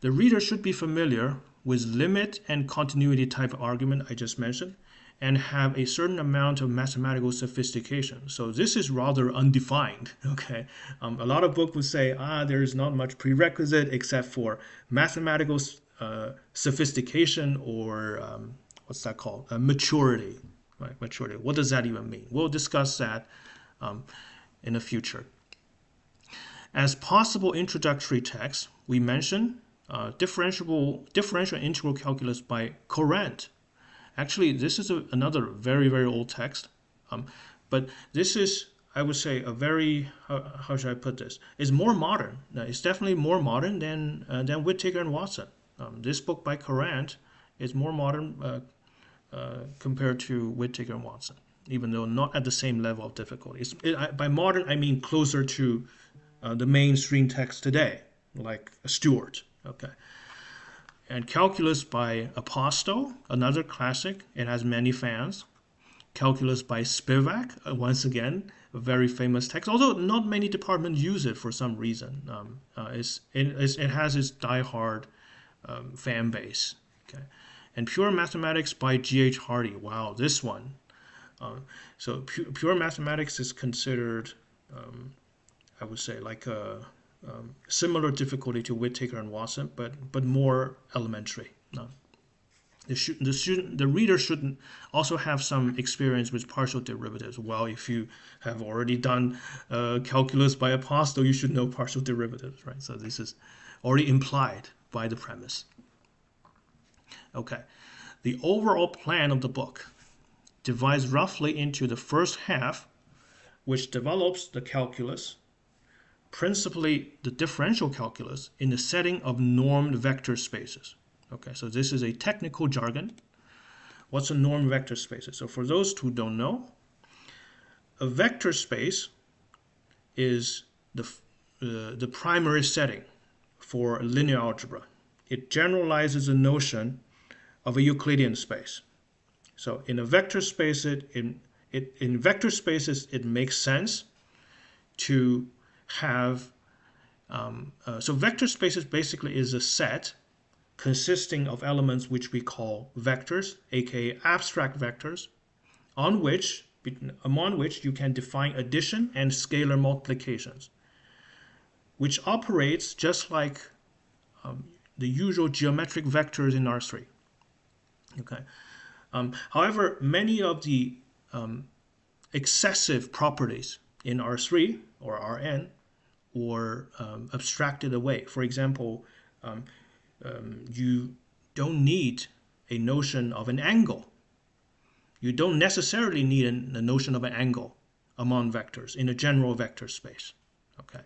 A: The reader should be familiar with limit and continuity type of argument I just mentioned, and have a certain amount of mathematical sophistication. So this is rather undefined, okay? A lot of books would say, there is not much prerequisite except for mathematical sophistication or what's that called? Maturity, right? Maturity. What does that even mean? We'll discuss that in the future. As possible introductory text, we mention differential integral calculus by Courant. Actually, this is another very, very old text, but this is, I would say, a very, how should I put this? It's more modern. It's definitely more modern than Whittaker and Watson. This book by Courant is more modern compared to Whittaker and Watson, even though not at the same level of difficulty. By modern, I mean closer to the mainstream text today, like Stewart. Okay. And Calculus by Apostle, another classic. It has many fans. Calculus by Spivak, once again, a very famous text, although not many departments use it for some reason. It has its diehard fan base. Okay. And Pure Mathematics by G.H. Hardy. Wow, this one. So Pure Mathematics is considered, I would say, like a similar difficulty to Whittaker and Watson, but more elementary. The reader should also have some experience with partial derivatives. Well, if you have already done calculus by Apostle, you should know partial derivatives, right? So this is already implied by the premise. Okay, the overall plan of the book divides roughly into the first half, which develops the calculus, principally the differential calculus, in the setting of normed vector spaces. Okay, so this is a technical jargon. What's a normed vector space? So for those who don't know, a vector space is the primary setting for linear algebra. It generalizes the notion of a Euclidean space. So in a vector space, in vector spaces, it makes sense to have, so vector spaces basically is a set consisting of elements which we call vectors, aka abstract vectors, among which you can define addition and scalar multiplications, which operates just like the usual geometric vectors in R3. Okay. However, many of the excessive properties in R3 or Rn were abstracted away. For example, you don't need a notion of an angle. You don't necessarily need a notion of an angle among vectors in a general vector space. Okay.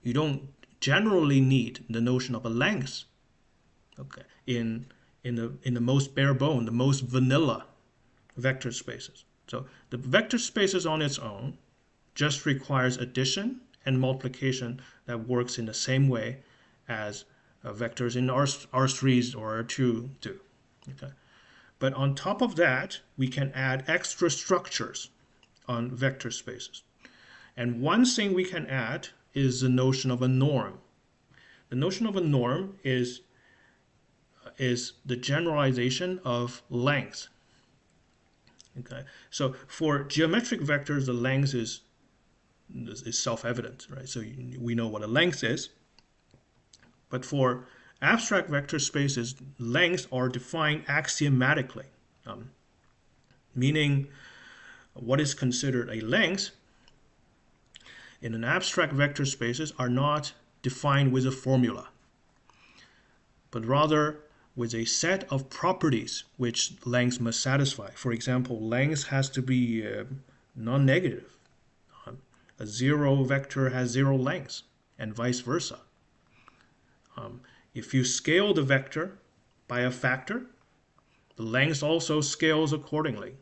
A: You don't generally need the notion of a length. Okay. In the most bare bone, the most vanilla vector spaces. So the vector spaces on its own just requires addition and multiplication that works in the same way as vectors in R3s or R2 do. Okay. But on top of that, we can add extra structures on vector spaces. And one thing we can add is the notion of a norm. The notion of a norm is the generalization of length. Okay, so for geometric vectors, the length is self-evident, right? So we know what a length is. But for abstract vector spaces, lengths are defined axiomatically, meaning what is considered a length in an abstract vector spaces are not defined with a formula, but rather with a set of properties which length must satisfy. For example, length has to be non-negative. A zero vector has zero length, and vice versa. If you scale the vector by a factor, the length also scales accordingly.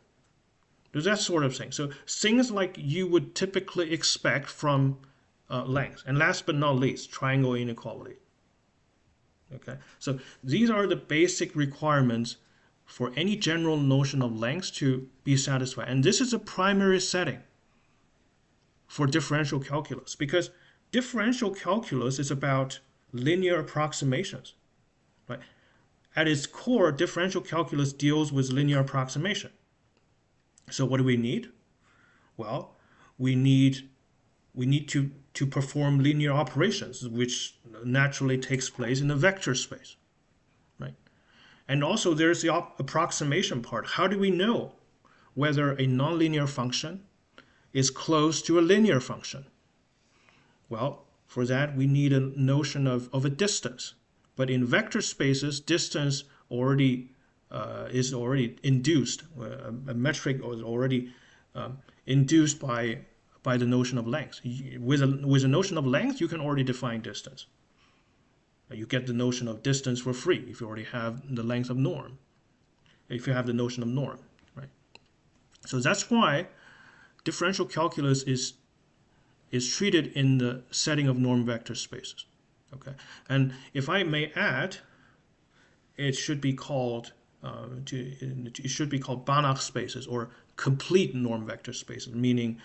A: There's that sort of thing. So things like you would typically expect from length. And last but not least, triangle inequality. Okay, so these are the basic requirements for any general notion of length to be satisfied. And this is a primary setting for differential calculus, because differential calculus is about linear approximations. Right? At its core, differential calculus deals with linear approximation. So what do we need? Well, we need to perform linear operations, which naturally takes place in a vector space, right? And also there's the approximation part. How do we know whether a nonlinear function is close to a linear function? Well, for that we need a notion of a distance. But in vector spaces, distance is already induced. A metric is already induced by the notion of length. With a notion of length, you can already define distance. You get the notion of distance for free if you already have the length of norm. If you have the notion of norm, right? So that's why differential calculus is treated in the setting of norm vector spaces. Okay, and if I may add, it should be called Banach spaces, or complete norm vector spaces, meaning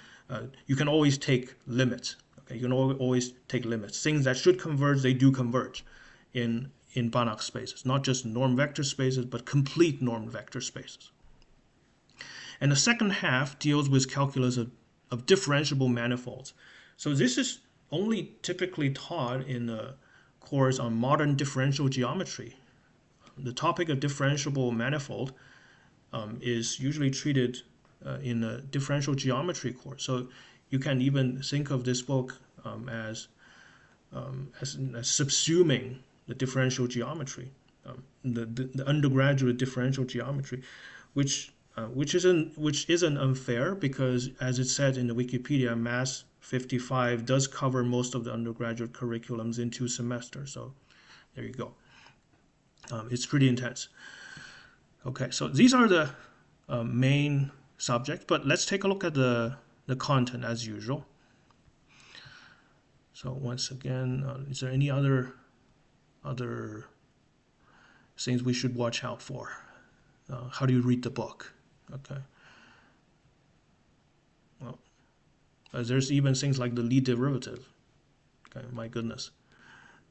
A: you can always take limits. Okay, you can always take limits. Things that should converge, they do converge in Banach spaces, not just norm vector spaces, but complete norm vector spaces. And the second half deals with calculus of differentiable manifolds. So this is only typically taught in a course on modern differential geometry. The topic of differentiable manifold is usually treated in a differential geometry course. So you can even think of this book as subsuming the differential geometry, the undergraduate differential geometry, which isn't unfair, because as it said in the Wikipedia, Mass 55 does cover most of the undergraduate curriculums in 2 semesters. So there you go. It's pretty intense. Okay, so these are the main subjects, but let's take a look at the content as usual. So once again, is there any other things we should watch out for? How do you read the book? Okay. Well, there's even things like the Lie derivative. Okay, my goodness.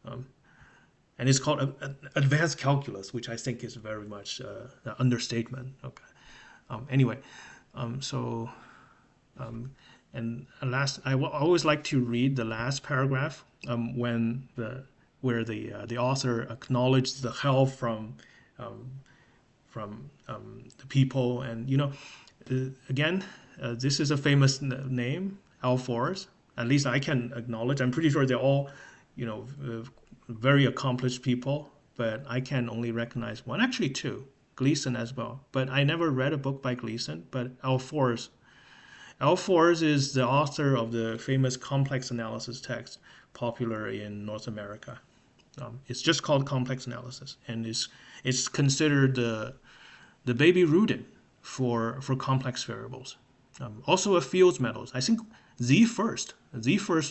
A: And it's called advanced calculus, which I think is very much an understatement. Okay. Anyway, and last, I always like to read the last paragraph where the author acknowledged the help from the people, and again, this is a famous name, Alphors. At least I can acknowledge. I'm pretty sure they're all, very accomplished people, but I can only recognize one, actually 2, Gleason as well. But I never read a book by Gleason, but Alphors. Alphors is the author of the famous complex analysis text, popular in North America. It's just called complex analysis, and it's considered the baby Rudin for complex variables. Also a Fields medalist. I think the first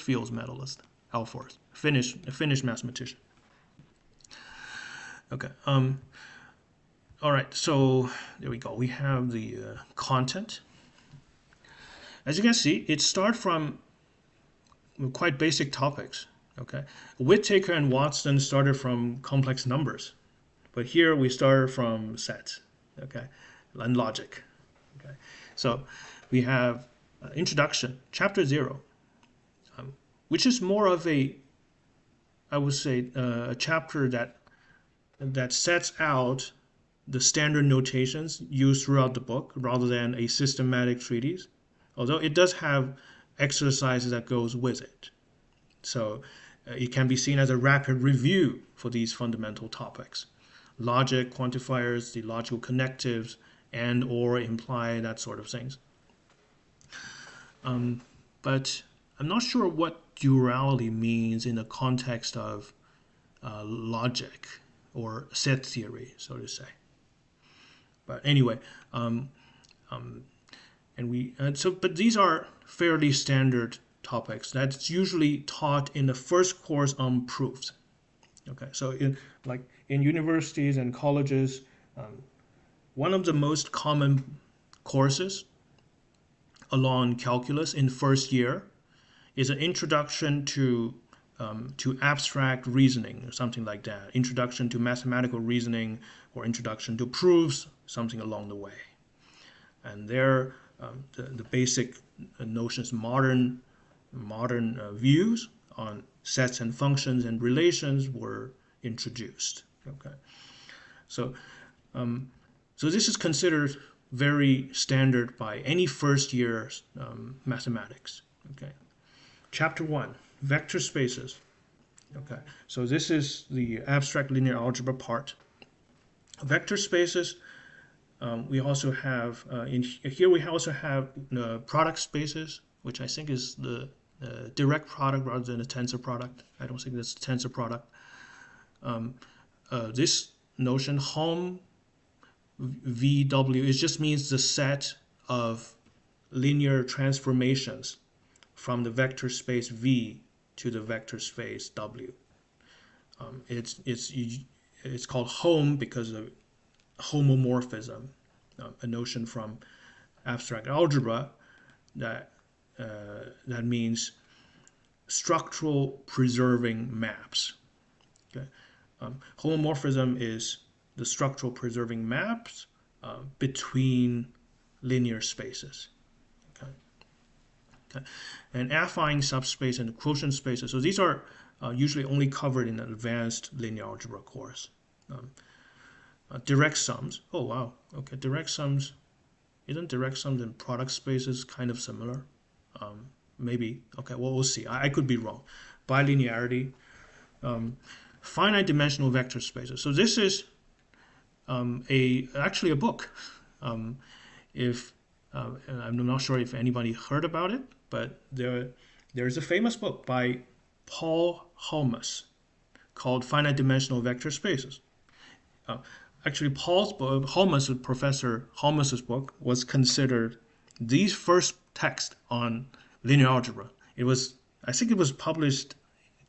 A: Fields medalist, Alphors, a Finnish mathematician. Okay. All right. So there we go. We have the content. As you can see, it starts from quite basic topics. Okay. Whittaker and Watson started from complex numbers, but here we start from sets. Okay, and logic. Okay. So we have introduction, chapter 0, which is more of a I would say, a chapter that sets out the standard notations used throughout the book rather than a systematic treatise, although it does have exercises that goes with it. So it can be seen as a rapid review for these fundamental topics. Logic, quantifiers, the logical connectives, and or imply, that sort of things. But I'm not sure what duality means in the context of logic or set theory, so to say. But anyway, but these are fairly standard topics that's usually taught in the first course on proofs. Okay, so in universities and colleges, one of the most common courses along calculus in first year is an introduction to abstract reasoning or something like that, introduction to mathematical reasoning or introduction to proofs, something along the way. And there, the basic notions, modern views on sets and functions and relations were introduced. Okay, so this is considered very standard by any first year mathematics. Okay, chapter 1, vector spaces. Okay, so this is the abstract linear algebra part. Vector spaces. We also have here we also have product spaces, which I think is the direct product rather than a tensor product. I don't think that's a tensor product. This notion hom VW, it just means the set of linear transformations from the vector space V to the vector space W. It's called hom because of homomorphism, a notion from abstract algebra that means structural preserving maps. Okay, homomorphism is the structural preserving maps between linear spaces. Okay, and affine subspace and quotient spaces. So these are usually only covered in an advanced linear algebra course. Direct sums. Oh wow. Okay, direct sums. Isn't direct sums and product spaces kind of similar? Maybe. Okay, well, we'll see. I could be wrong. Bilinearity. Finite dimensional vector spaces. So this is actually a book. If I'm not sure if anybody heard about it, but there's a famous book by Paul Holmes called Finite Dimensional Vector Spaces. Actually, Professor Holmes's book was considered the first text on linear algebra. I think it was published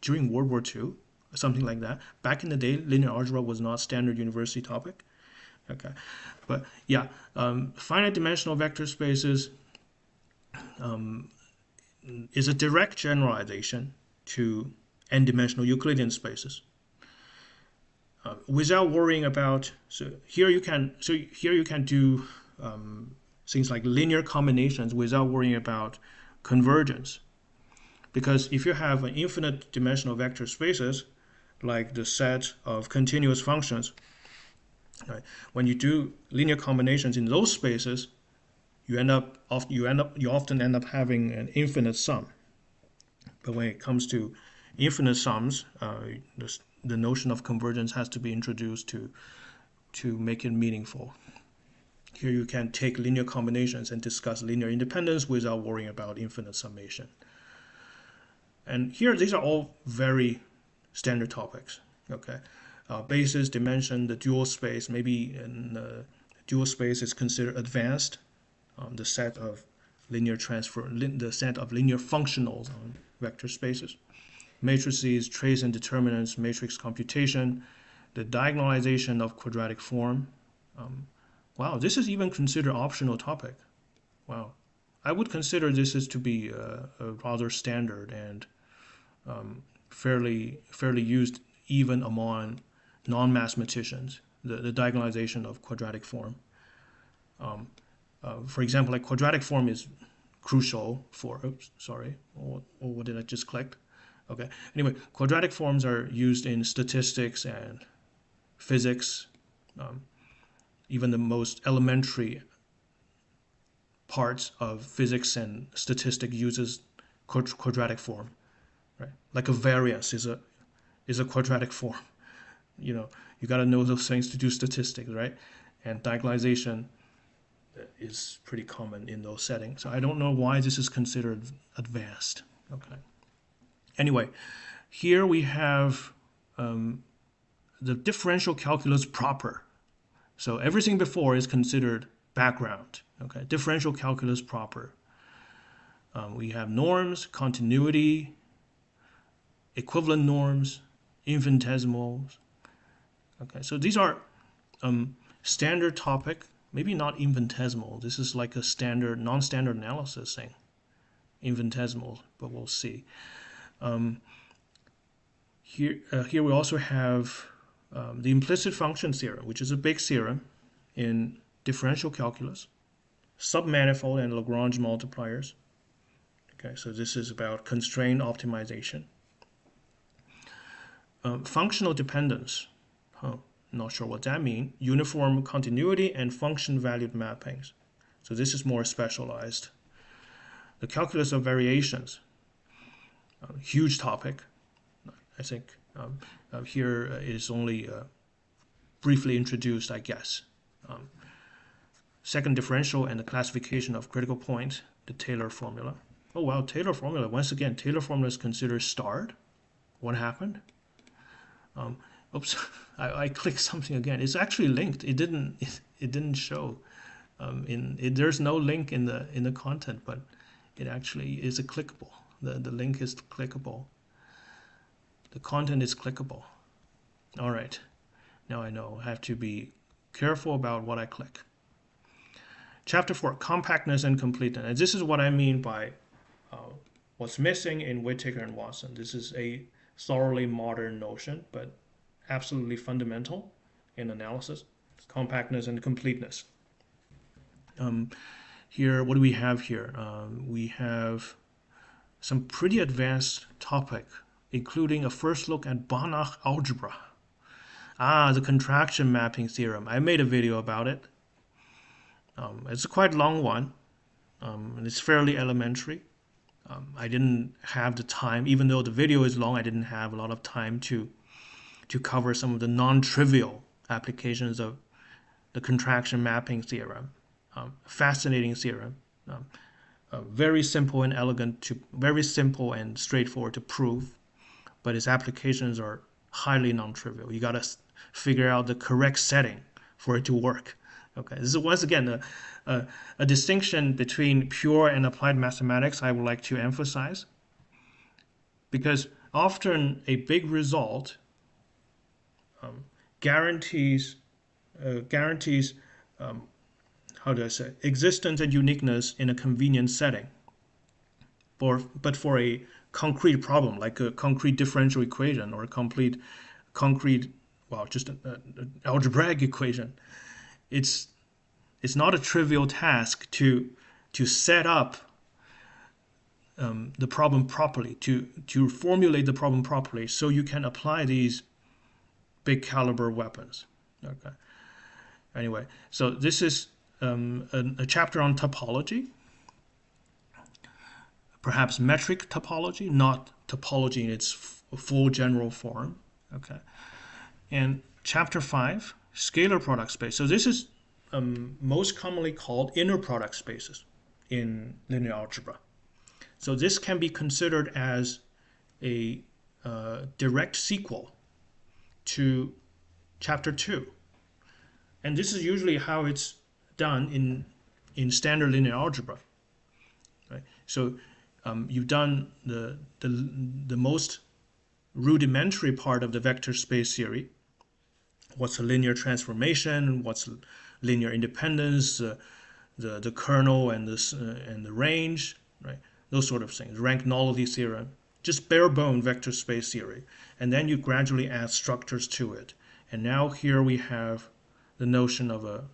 A: during World War II, or something like that. Back in the day, linear algebra was not standard university topic. Okay, but yeah, finite dimensional vector spaces is a direct generalization to n-dimensional Euclidean spaces. Without worrying about, here you can do things like linear combinations without worrying about convergence, because if you have an infinite dimensional vector spaces like the set of continuous functions, right, when you do linear combinations in those spaces, you often end up having an infinite sum. But when it comes to infinite sums, the notion of convergence has to be introduced to make it meaningful. Here you can take linear combinations and discuss linear independence without worrying about infinite summation. And here, these are all very standard topics. Okay, basis, dimension, the dual space. Maybe dual space is considered advanced. The set of linear functionals on vector spaces. Matrices, trace and determinants, matrix computation, the diagonalization of quadratic form. Wow, this is even considered optional topic. Wow, I would consider this as to be a rather standard and fairly used even among non-mathematicians. The diagonalization of quadratic form. For example, like quadratic form is crucial for. Oops, sorry. What did I just click? Okay. Anyway, quadratic forms are used in statistics and physics. Even the most elementary parts of physics and statistics uses quadratic form, right? Like a variance is a quadratic form. You know, you got to know those things to do statistics, right? And diagonalization is pretty common in those settings. So I don't know why this is considered advanced. Okay. Anyway, here we have the differential calculus proper. So everything before is considered background. Okay, differential calculus proper. We have norms, continuity, equivalent norms, infinitesimals. Okay, so these are standard topic. Maybe not infinitesimal. This is like a standard, non-standard analysis thing. Infinitesimal, but we'll see. Here we also have the implicit function theorem, which is a big theorem in differential calculus, submanifold and Lagrange multipliers. Okay, so this is about constraint optimization. Functional dependence. Not sure what that means. Uniform continuity and function valued mappings. So this is more specialized. The calculus of variations. Huge topic. I think here is only briefly introduced, I guess. Second differential and the classification of critical points, the Taylor formula. Oh wow, Taylor formula. Once again, Taylor formula is considered starred. What happened? Oops, I clicked something again. It's actually linked. It didn't show. There's no link in the content, but it actually is clickable. The link is clickable. The content is clickable. All right, now I know. I have to be careful about what I click. Chapter 4, compactness and completeness. And this is what I mean by what's missing in Whittaker and Watson. This is a thoroughly modern notion, but absolutely fundamental in analysis. Compactness and completeness. Here, what do we have here? We have some pretty advanced topic, including a first look at Banach algebra. The contraction mapping theorem. I made a video about it. It's a quite long one, and it's fairly elementary. I didn't have the time, even though the video is long, I didn't have a lot of time to cover some of the non-trivial applications of the contraction mapping theorem. Fascinating theorem. Very simple and elegant very simple and straightforward to prove, but its applications are highly non-trivial. You got to figure out the correct setting for it to work. Okay, this is once again a distinction between pure and applied mathematics I would like to emphasize, because often a big result guarantees how do I say, existence and uniqueness in a convenient setting. But for a concrete problem, like a concrete differential equation or a concrete, well, just an algebraic equation, it's not a trivial task to set up the problem properly, to formulate the problem properly, so you can apply these big caliber weapons. Okay. Anyway, so this is a chapter on topology, perhaps metric topology, not topology in its full general form. Okay. And chapter 5, scalar product space. So this is most commonly called inner product spaces in linear algebra. So this can be considered as a direct sequel to chapter 2. And this is usually how it's done in standard linear algebra. Right? So you've done the most rudimentary part of the vector space theory. What's a linear transformation? What's linear independence? The kernel and the range, right? Those sort of things. Rank nullity theorem. Just bare bone vector space theory. And then you gradually add structures to it. And now here we have the notion of a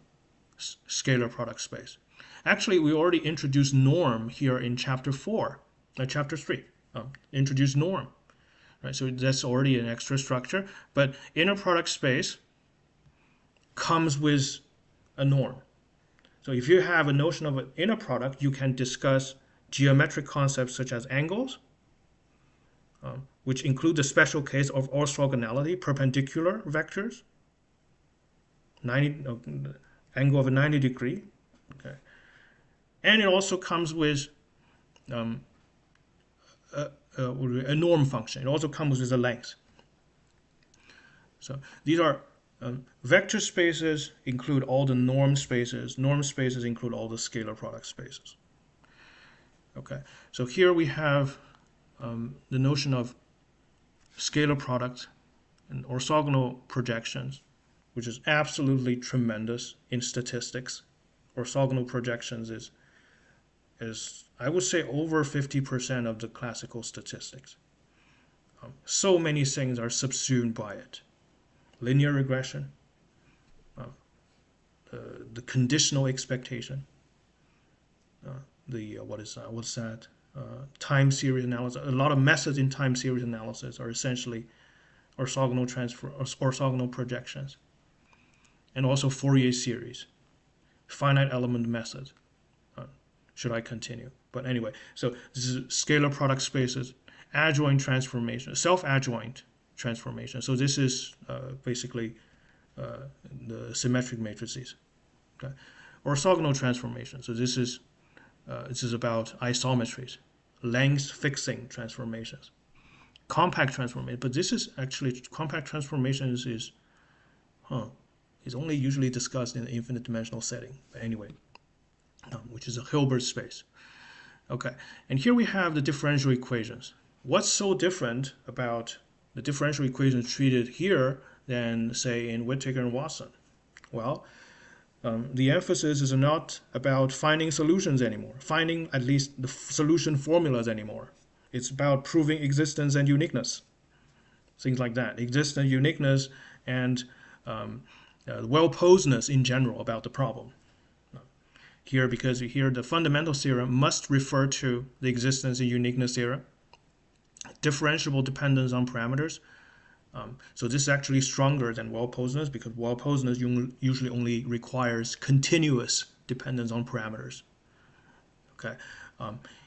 A: scalar product space. Actually, we already introduced norm here in chapter 4, chapter 3. Introduced norm. right? So that's already an extra structure, but inner product space comes with a norm. So if you have a notion of an inner product, you can discuss geometric concepts such as angles, which include the special case of orthogonality, perpendicular vectors, 90 angle of a 90 degree. Okay, and it also comes with a norm function. It also comes with a length. So these are vector spaces include all the norm spaces. Norm spaces include all the scalar product spaces. Okay, so here we have the notion of scalar product and orthogonal projections, which is absolutely tremendous in statistics. Orthogonal projections is I would say over 50% of the classical statistics. So many things are subsumed by it. Linear regression, the conditional expectation, what's that? Time series analysis. A lot of methods in time series analysis are essentially orthogonal projections, and also Fourier series, finite element method. Should I continue? But anyway, so this is scalar product spaces, adjoint transformation, self-adjoint transformation. So this is basically the symmetric matrices. Okay, orthogonal transformation. So this is about isometries, length fixing transformations, compact transformation. But this is actually compact transformations is only usually discussed in an infinite dimensional setting. But anyway, which is a Hilbert space. Okay, and here we have the differential equations. What's so different about the differential equations treated here than, say, in Whittaker and Watson? Well, the emphasis is not about finding solutions anymore, finding at least the solution formulas anymore. It's about proving existence and uniqueness, things like that. Existence, uniqueness, and well-posedness in general about the problem. Here, because here the fundamental theorem must refer to the existence and uniqueness theorem, differentiable dependence on parameters. So this is actually stronger than well-posedness, because well-posedness usually only requires continuous dependence on parameters. Okay,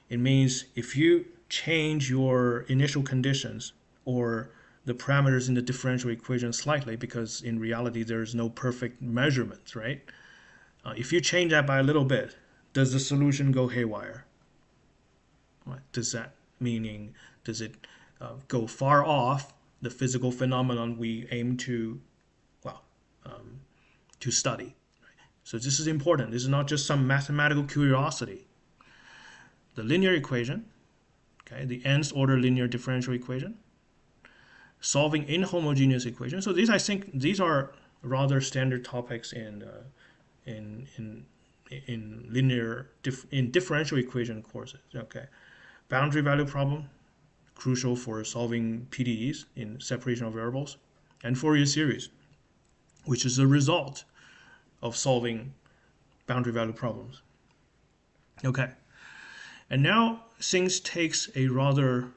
A: it means if you change your initial conditions or the parameters in the differential equation slightly, because in reality there is no perfect measurements, right? If you change that by a little bit, does the solution go haywire? Right? Does it go far off the physical phenomenon we aim to, to study? So this is important. This is not just some mathematical curiosity. The linear equation, okay, the nth order linear differential equation, solving inhomogeneous equations. So I think these are rather standard topics in differential equation courses. Okay, boundary value problem, crucial for solving PDEs in separation of variables, and Fourier series, which is a result of solving boundary value problems. Okay, and now things takes a rather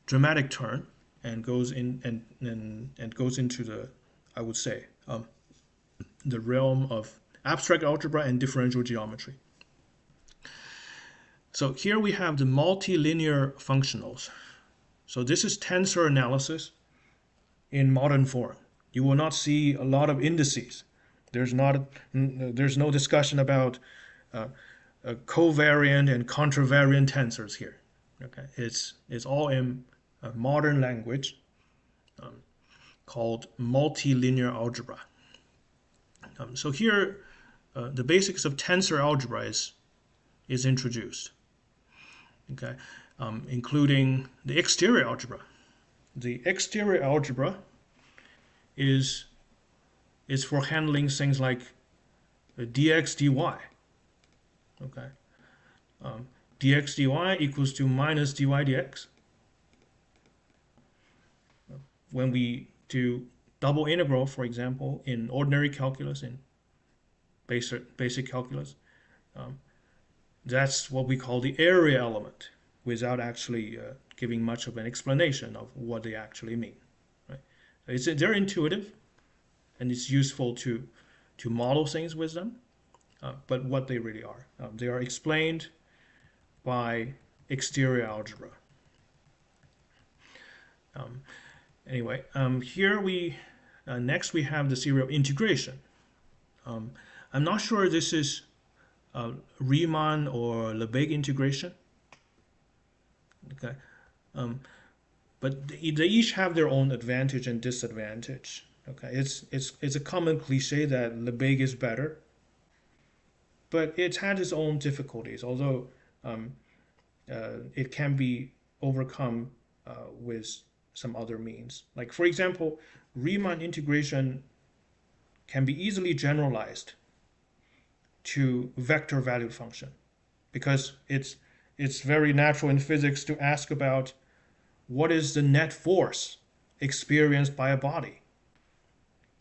A: dramatic turn and goes into the, I would say, the realm of abstract algebra and differential geometry. So here we have the multilinear functionals. So this is tensor analysis in modern form. You will not see a lot of indices. There's no discussion about covariant and contravariant tensors here. Okay, it's all in a modern language called multilinear algebra. So here, the basics of tensor algebra is introduced. Okay, including the exterior algebra. The exterior algebra is for handling things like dx dy. Okay, dx dy equals to minus dy dx. When we do double integral, for example, in ordinary calculus, in basic calculus, that's what we call the area element, without actually giving much of an explanation of what they actually mean. Right? They're intuitive, and it's useful to model things with them. But what they really are, they are explained by exterior algebra. Anyway, here next we have the theory of integration. I'm not sure this is Riemann or Lebesgue integration. Okay, but they each have their own advantage and disadvantage. Okay, it's a common cliche that Lebesgue is better, but it had its own difficulties. Although it can be overcome with some other means. Like for example, Riemann integration can be easily generalized to vector valued function, because it's very natural in physics to ask about what is the net force experienced by a body.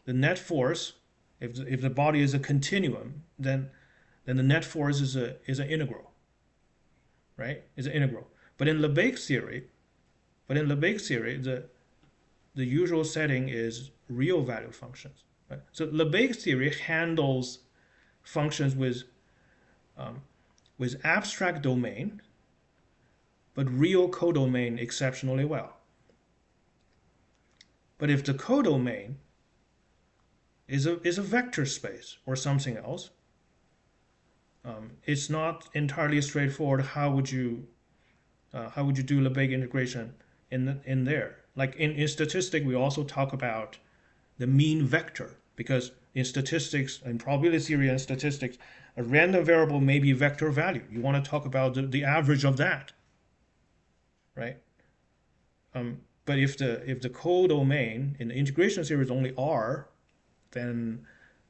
A: The net force, if the body is a continuum, then the net force is an integral, right? Is an integral. But in Lebesgue theory, the usual setting is real valued functions. Right? So Lebesgue theory handles functions with abstract domain, but real codomain exceptionally well. But if the codomain is a vector space or something else, it's not entirely straightforward. How would you do Lebesgue integration in there? Like in statistics, we also talk about the mean vector, because in statistics, in probability theory and statistics, a random variable may be vector value. You want to talk about the average of that, right? But if the codomain in the integration theory is only R, then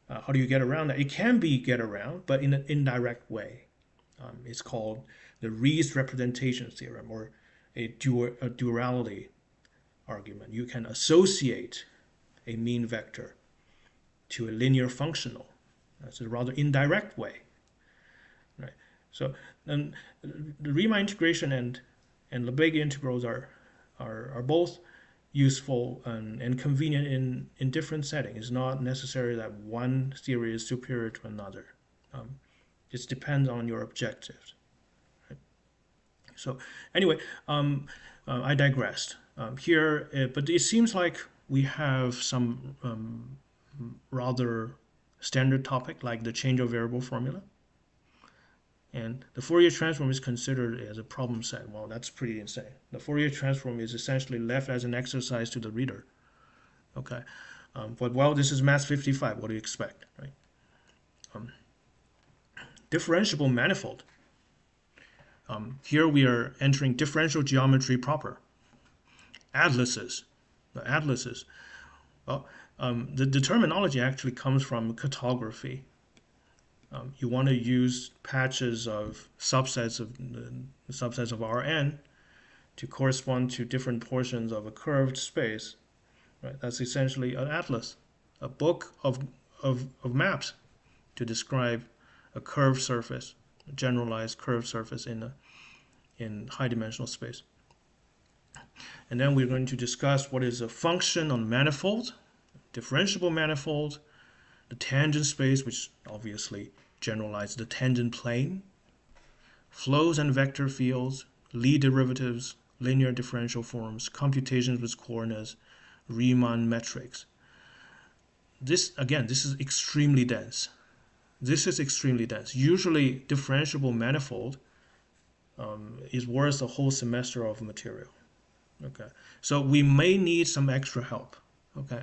A: how do you get around that? It can be get around, but in an indirect way. It's called the Rees representation theorem, or a duality argument. You can associate a mean vector to a linear functional. That's a rather indirect way, right? So then the Riemann integration and Lebesgue integrals are both useful and convenient in different settings. It's not necessary that one theory is superior to another. It depends on your objectives. Right? So anyway, I digressed here, but it seems like we have some rather standard topic, like the change of variable formula. And the Fourier transform is considered as a problem set. Well, that's pretty insane. The Fourier transform is essentially left as an exercise to the reader. Okay, but well, this is Math 55. What do you expect, right? Differentiable manifold. Here we are entering differential geometry proper. Atlases. The atlases. Well, the terminology actually comes from cartography. You want to use patches of subsets of Rn to correspond to different portions of a curved space. Right? That's essentially an atlas, a book of maps to describe a curved surface, a generalized curved surface in high-dimensional space. And then we're going to discuss what is a function on manifold, differentiable manifold, the tangent space, which obviously generalizes the tangent plane, flows and vector fields, Lie derivatives, linear differential forms, computations with coordinates, Riemann metrics. This is extremely dense. This is extremely dense. Usually, differentiable manifold is worth a whole semester of material. Okay, so we may need some extra help. Okay,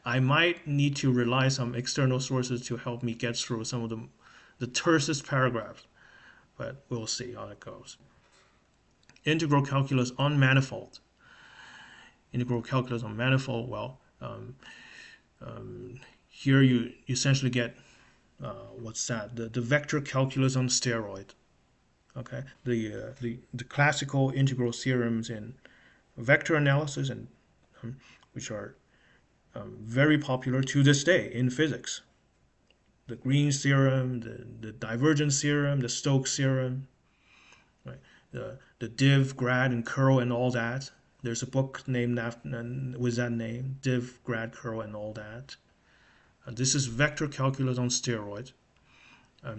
A: I might need to rely on some external sources to help me get through some of the tersest paragraphs, but we'll see how it goes. Integral calculus on manifold. Integral calculus on manifold. Well, here you essentially get what's that? The vector calculus on steroid. Okay, the classical integral theorems in vector analysis, and which are very popular to this day in physics. The Green's theorem, the divergence theorem, the Stokes theorem, right? the div, grad, and curl and all that. There's a book named after, with that name, div, grad, curl, and all that. This is vector calculus on steroids.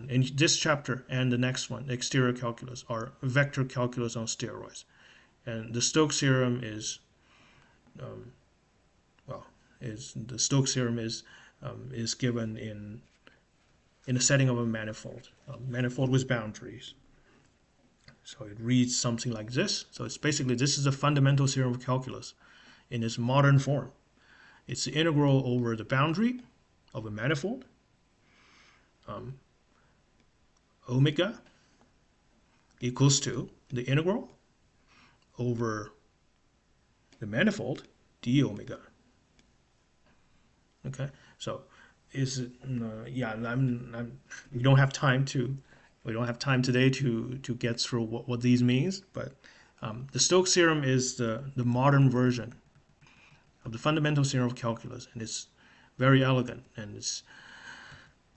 A: In this chapter and the next one, exterior calculus, are vector calculus on steroids. And the Stokes theorem is, the Stokes theorem is given in the setting of a manifold with boundaries. So it reads something like this. So it's basically, this is the fundamental theorem of calculus in its modern form. It's the integral over the boundary of a manifold, omega equals to the integral over the manifold d omega. Okay, so is it, yeah, we don't have time today to get through what these means, but the Stokes theorem is the modern version of the fundamental theorem of calculus, and it's very elegant, and it's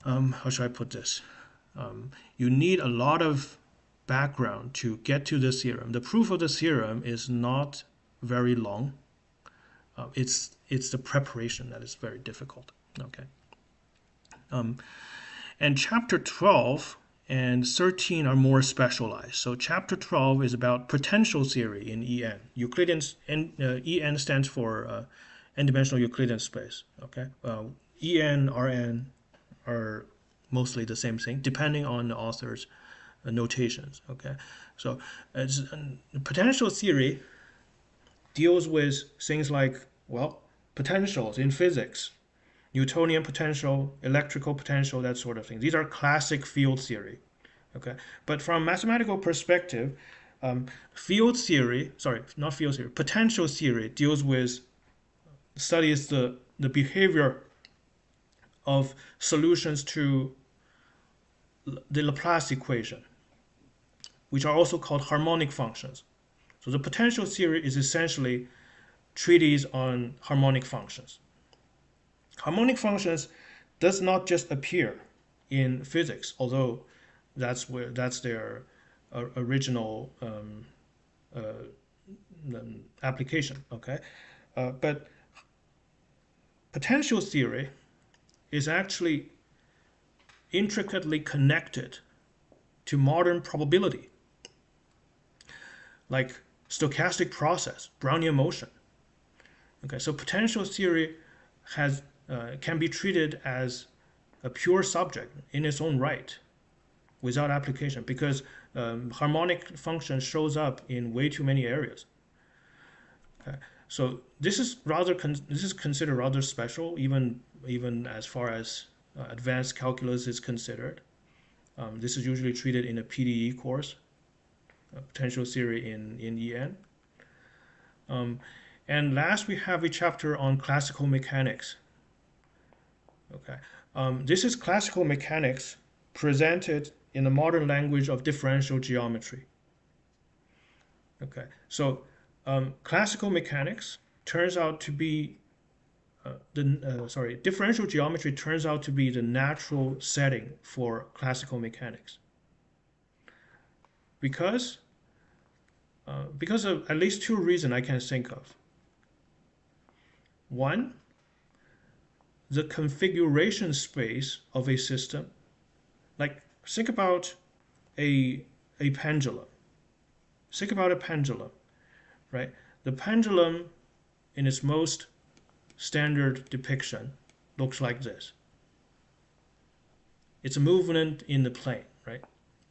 A: how should I put this? You need a lot of background to get to this theorem. The proof of this theorem is not very long. It's the preparation that is very difficult. Okay. And chapter 12 and 13 are more specialized. So chapter 12 is about potential theory in En. Euclidean, En stands for n-dimensional Euclidean space. Okay. En, Rn are mostly the same thing, depending on the author's notations. Okay. So potential theory deals with things like, well, potentials in physics, Newtonian potential, electrical potential, that sort of thing. These are classic field theory. Okay, but from a mathematical perspective, potential theory deals with, studies the behavior of solutions to the Laplace equation, which are also called harmonic functions. So the potential theory is essentially treatise on harmonic functions. Harmonic functions does not just appear in physics, although that's their original application. Okay, but potential theory is actually intricately connected to modern probability, like stochastic process, Brownian motion. Okay, so potential theory can be treated as a pure subject in its own right, without application, because harmonic function shows up in way too many areas. Okay, so this is considered rather special, even as far as advanced calculus is considered. This is usually treated in a PDE course, potential theory in En. And last, we have a chapter on classical mechanics. Okay, this is classical mechanics presented in the modern language of differential geometry. Okay, so classical mechanics turns out to be differential geometry turns out to be the natural setting for classical mechanics, because of at least two reasons I can think of. One, the configuration space of a system. Like, think about a pendulum. Think about a pendulum, right? The pendulum, in its most standard depiction, looks like this. It's a movement in the plane, right?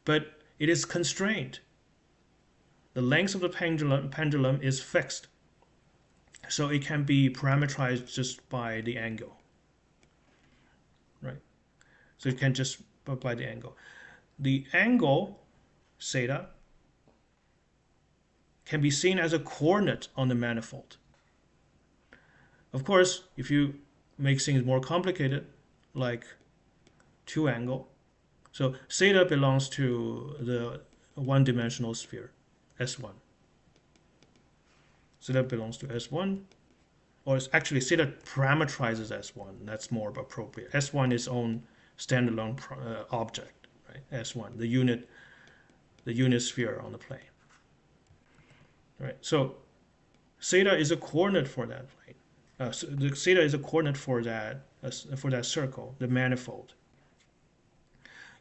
A: But it is constrained. The length of the pendulum is fixed, so it can be parameterized just by the angle, right? So it can just by the angle. The angle, theta, can be seen as a coordinate on the manifold. Of course, if you make things more complicated, like two angle, so theta belongs to the one-dimensional sphere, S1. Theta belongs to S1, or it's actually theta parameterizes S1. That's more appropriate. S1 is its own standalone object, right? S1, the unit sphere on the plane. right? So theta is a coordinate for that plane. So the theta is a coordinate for that circle, the manifold.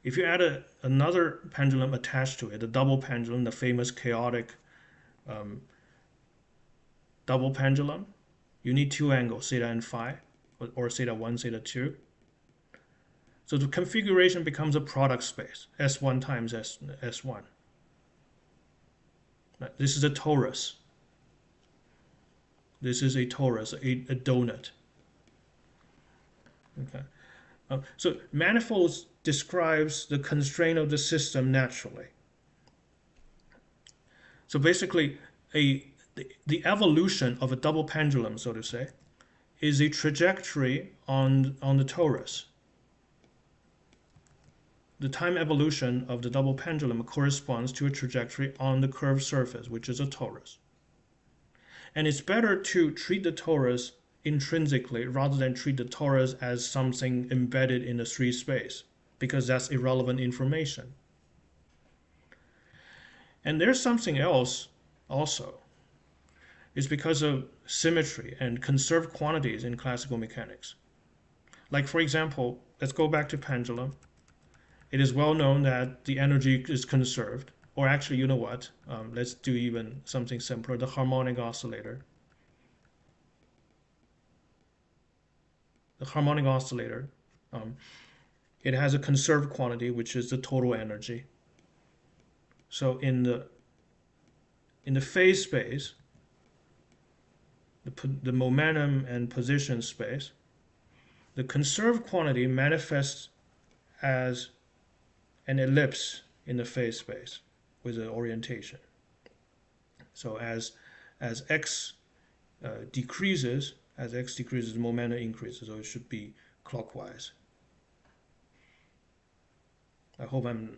A: If you add another pendulum attached to it, the double pendulum, the famous chaotic double pendulum, you need two angles, theta and phi, or theta 1, theta 2. So the configuration becomes a product space, S1 times S1. This is a torus. This is a torus, a donut. Okay. So manifolds describes the constraint of the system naturally. So basically, the evolution of a double pendulum, so to say, is a trajectory on the torus. The time evolution of the double pendulum corresponds to a trajectory on the curved surface, which is a torus. And it's better to treat the torus intrinsically rather than treat the torus as something embedded in the 3 space, because that's irrelevant information. And there's something else also. It's because of symmetry and conserved quantities in classical mechanics. Like, for example, let's go back to pendulum. It is well known that the energy is conserved. Or actually, you know what? Let's do even something simpler, the harmonic oscillator. The harmonic oscillator, it has a conserved quantity, which is the total energy. So in the phase space, the momentum and position space, the conserved quantity manifests as an ellipse in the phase space with an orientation. So as x decreases, the momentum increases, so it should be clockwise. I hope I'm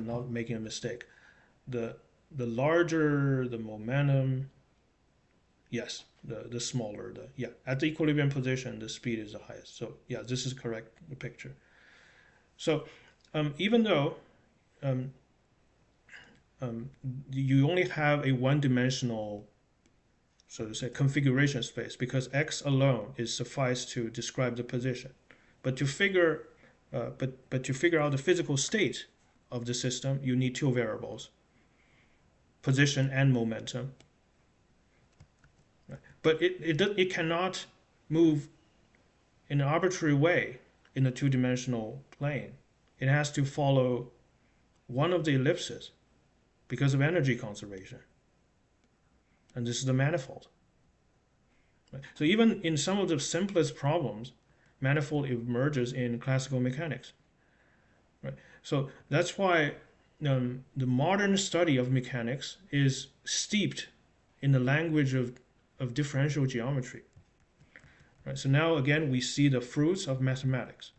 A: not making a mistake. The larger the momentum, yes, the smaller at the equilibrium position, the speed is the highest. So yeah, this is correct picture. So even though you only have a one-dimensional, so to say, configuration space, because x alone is suffice to describe the position, but to figure out the physical state of the system, you need two variables, position and momentum. But it cannot move in an arbitrary way in a two-dimensional plane. It has to follow one of the ellipses because of energy conservation. And this is the manifold. So even in some of the simplest problems, manifold emerges in classical mechanics. Right? So that's why the modern study of mechanics is steeped in the language of differential geometry. Right? So now again we see the fruits of mathematics.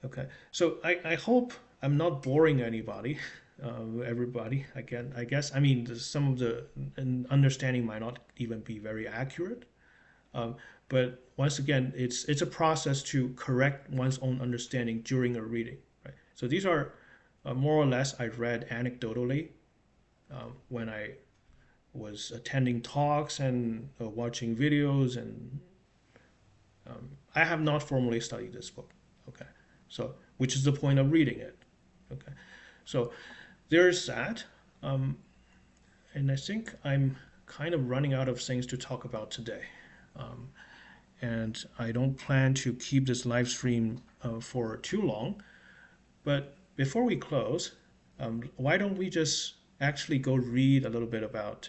A: Okay, so I hope I'm not boring anybody, everybody. I guess. I mean, some of the understanding might not even be very accurate. But once again, it's a process to correct one's own understanding during a reading. Right? So these are more or less I read anecdotally when I was attending talks and watching videos, and I have not formally studied this book. Okay, so which is the point of reading it. Okay, so there's that, and I think I'm kind of running out of things to talk about today. And I don't plan to keep this live stream for too long. But before we close, why don't we just actually go read a little bit about,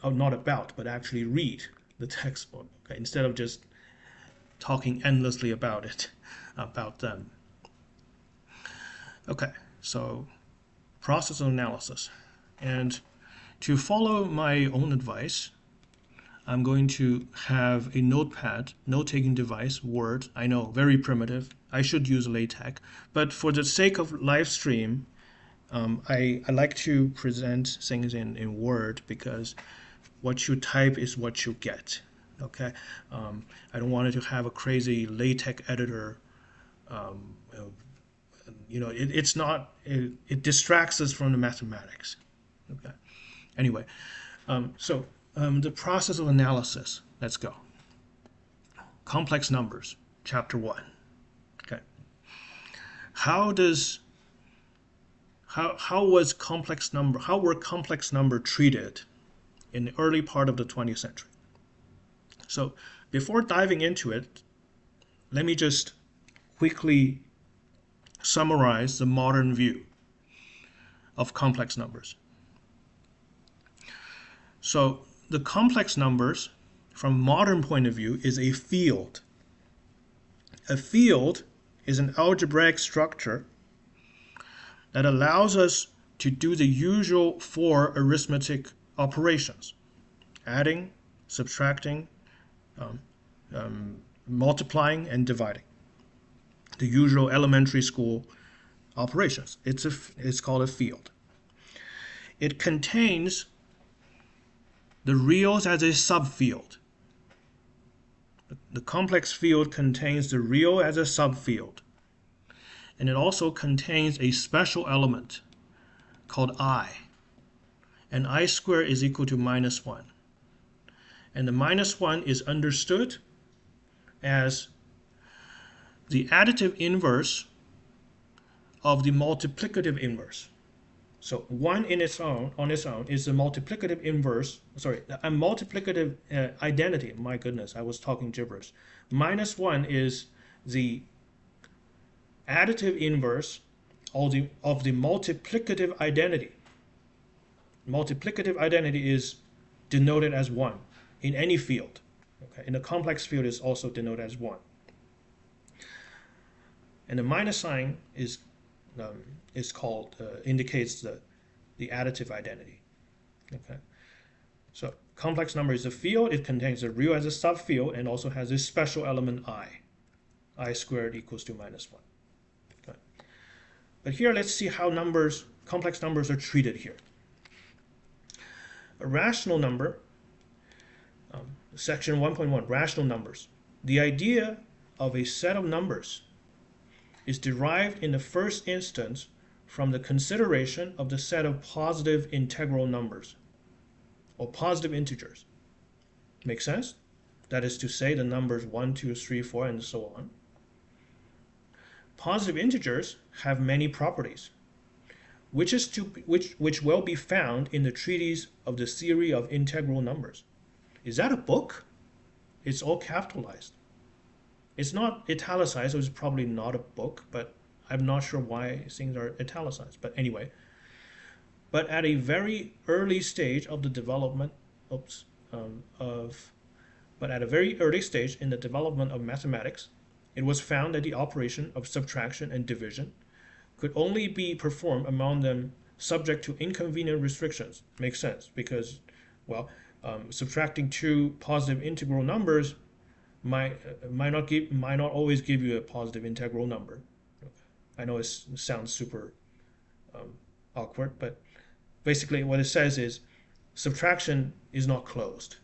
A: not about, but actually read the textbook, okay? Instead of just talking endlessly about it, about them. Okay, so process of analysis. And to follow my own advice, I'm going to have a notepad, note-taking device, Word. I know, very primitive. I should use LaTeX. But for the sake of live stream, I like to present things in Word because what you type is what you get. Okay, I don't want it to have a crazy LaTeX editor it's not. It distracts us from the mathematics. Okay. Anyway, the process of analysis. Let's go. Complex numbers, chapter 1. Okay. How were complex number treated in the early part of the 20th century? So before diving into it, let me just quickly summarize the modern view of complex numbers. So the complex numbers, from modern point of view, is a field. A field is an algebraic structure that allows us to do the usual 4 arithmetic operations: adding, subtracting, multiplying, and dividing. The usual elementary school operations. It's called a field. It contains the reals as a subfield. The complex field contains the real as a subfield. And it also contains a special element called I. And I squared is equal to -1. And the -1 is understood as the additive inverse of the multiplicative inverse. So 1 on its own is the multiplicative inverse, a multiplicative identity. My goodness, I was talking gibberish. -1 is the additive inverse of the multiplicative identity. Multiplicative identity is denoted as 1 in any field. Okay? In a complex field, it's also denoted as 1. And the minus sign indicates the additive identity. Okay. So complex number is a field. It contains a real as a subfield and also has this special element I. I squared equals to -1. Okay. But here, let's see how complex numbers are treated here. A rational number, section 1.1, rational numbers. The idea of a set of numbers is derived in the first instance from the consideration of the set of positive integral numbers or positive integers. Make sense? That is to say, the numbers 1, 2, 3, 4, and so on. Positive integers have many properties, which will be found in the treatise of the theory of integral numbers. Is that a book? It's all capitalized. It's not italicized, so it's probably not a book, but I'm not sure why things are italicized. But anyway, but at a very early stage of the development, at a very early stage in the development of mathematics, it was found that the operation of subtraction and division could only be performed among them subject to inconvenient restrictions. Makes sense, because, well, subtracting 2 positive integral numbers might not always give you a positive integral number. I know it sounds super awkward, but basically what it says is subtraction is not closed,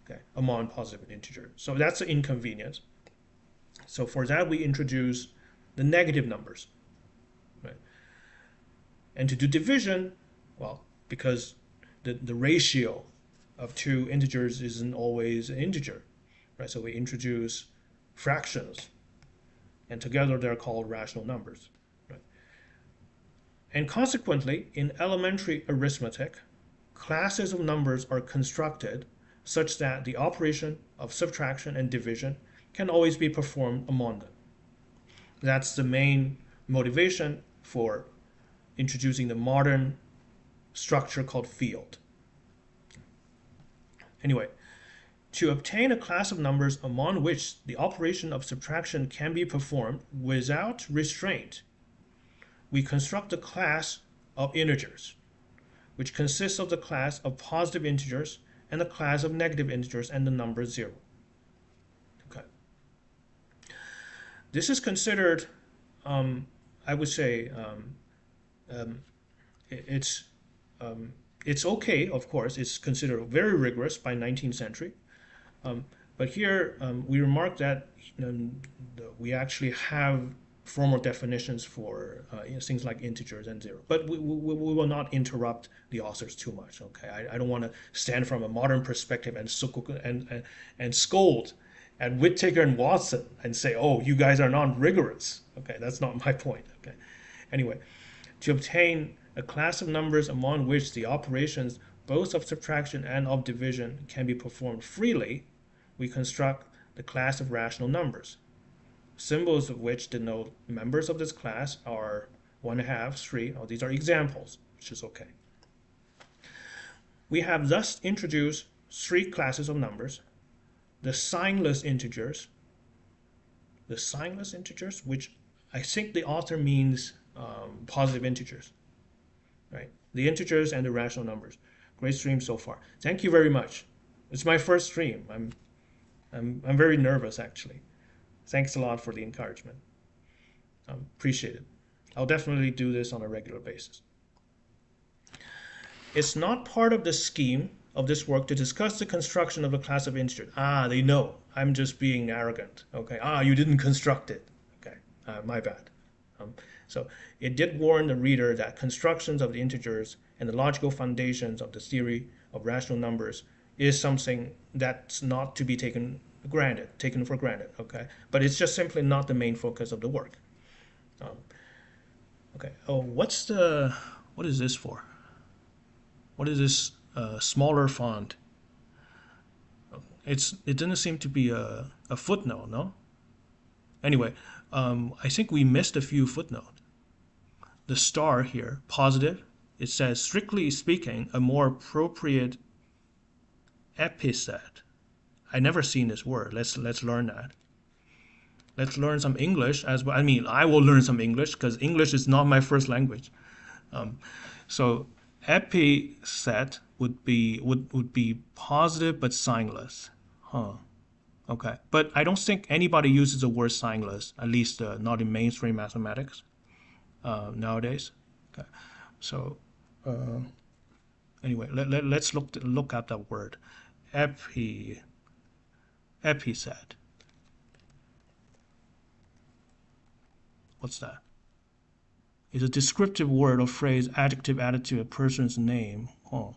A: okay, among positive integers. So that's an inconvenience. So for that, we introduce the negative numbers, right? And to do division, well, because the ratio of 2 integers isn't always an integer, right? So we introduce fractions, and together they're called rational numbers, right? And consequently, in elementary arithmetic, classes of numbers are constructed such that the operation of subtraction and division can always be performed among them. That's the main motivation for introducing the modern structure called field. Anyway, to obtain a class of numbers among which the operation of subtraction can be performed without restraint, we construct a class of integers, which consists of the class of positive integers and the class of negative integers and the number 0. Okay. This is considered, I would say, it's okay, of course. It's considered very rigorous by 19th century. But here we remark that we actually have formal definitions for things like integers and zero. But we will not interrupt the authors too much. Okay, I don't want to stand from a modern perspective and scold at Whittaker and Watson and say, oh, you guys are not rigorous. Okay, that's not my point. Okay, anyway, to obtain a class of numbers among which the operations both of subtraction and of division can be performed freely, we construct the class of rational numbers, symbols of which denote members of this class are 1/2, 3. Oh, these are examples, which is okay. We have thus introduced 3 classes of numbers: the signless integers, which I think the author means positive integers, right? The integers and the rational numbers. Great stream so far. Thank you very much. It's my first stream. I'm very nervous actually. Thanks a lot for the encouragement. Appreciate it. I'll definitely do this on a regular basis. It's not part of the scheme of this work to discuss the construction of a class of integers. Ah, they know. I'm just being arrogant. Okay. Ah, you didn't construct it. Okay. My bad. So it did warn the reader that constructions of the integers and the logical foundations of the theory of rational numbers is something that's not to be taken for granted, okay? But it's just simply not the main focus of the work. Okay. Oh, what is this for? What is this smaller font? It didn't seem to be a footnote, no? Anyway, I think we missed a few footnotes. The star here, positive, it says, strictly speaking, a more appropriate epithet. I never seen this word. Let's learn that. Let's learn some English as well. I mean, I will learn some English because English is not my first language. So epithet would be positive but signless. Huh. Okay. But I don't think anybody uses the word signless, at least not in mainstream mathematics nowadays. Okay. So anyway, let's look at that word. Epithet. What's that? It's a descriptive word or phrase, adjective added to a person's name. Oh.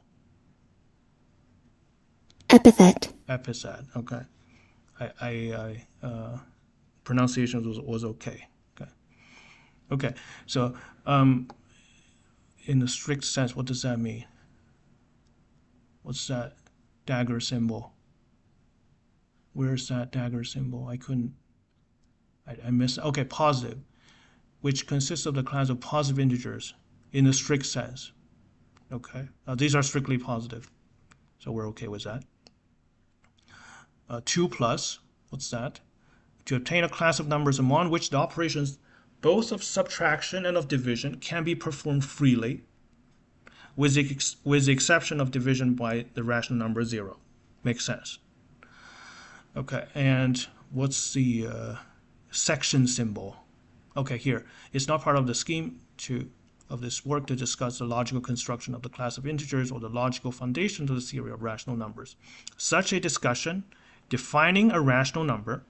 B: Epithet.
A: Epithet. Okay. Pronunciation was okay. Okay. Okay. So in the strict sense, what does that mean? What's that dagger symbol? Where's that dagger symbol? I missed. Okay, positive, which consists of the class of positive integers in the strict sense. Okay, these are strictly positive, so we're okay with that. 2 plus, what's that? To obtain a class of numbers among which the operations both of subtraction and of division can be performed freely, with the exception of division by the rational number 0. Makes sense. Okay, and what's the section symbol? Okay, here. It's not part of the scheme of this work to discuss the logical construction of the class of integers or the logical foundation of the theory of rational numbers. Such a discussion, defining a rational number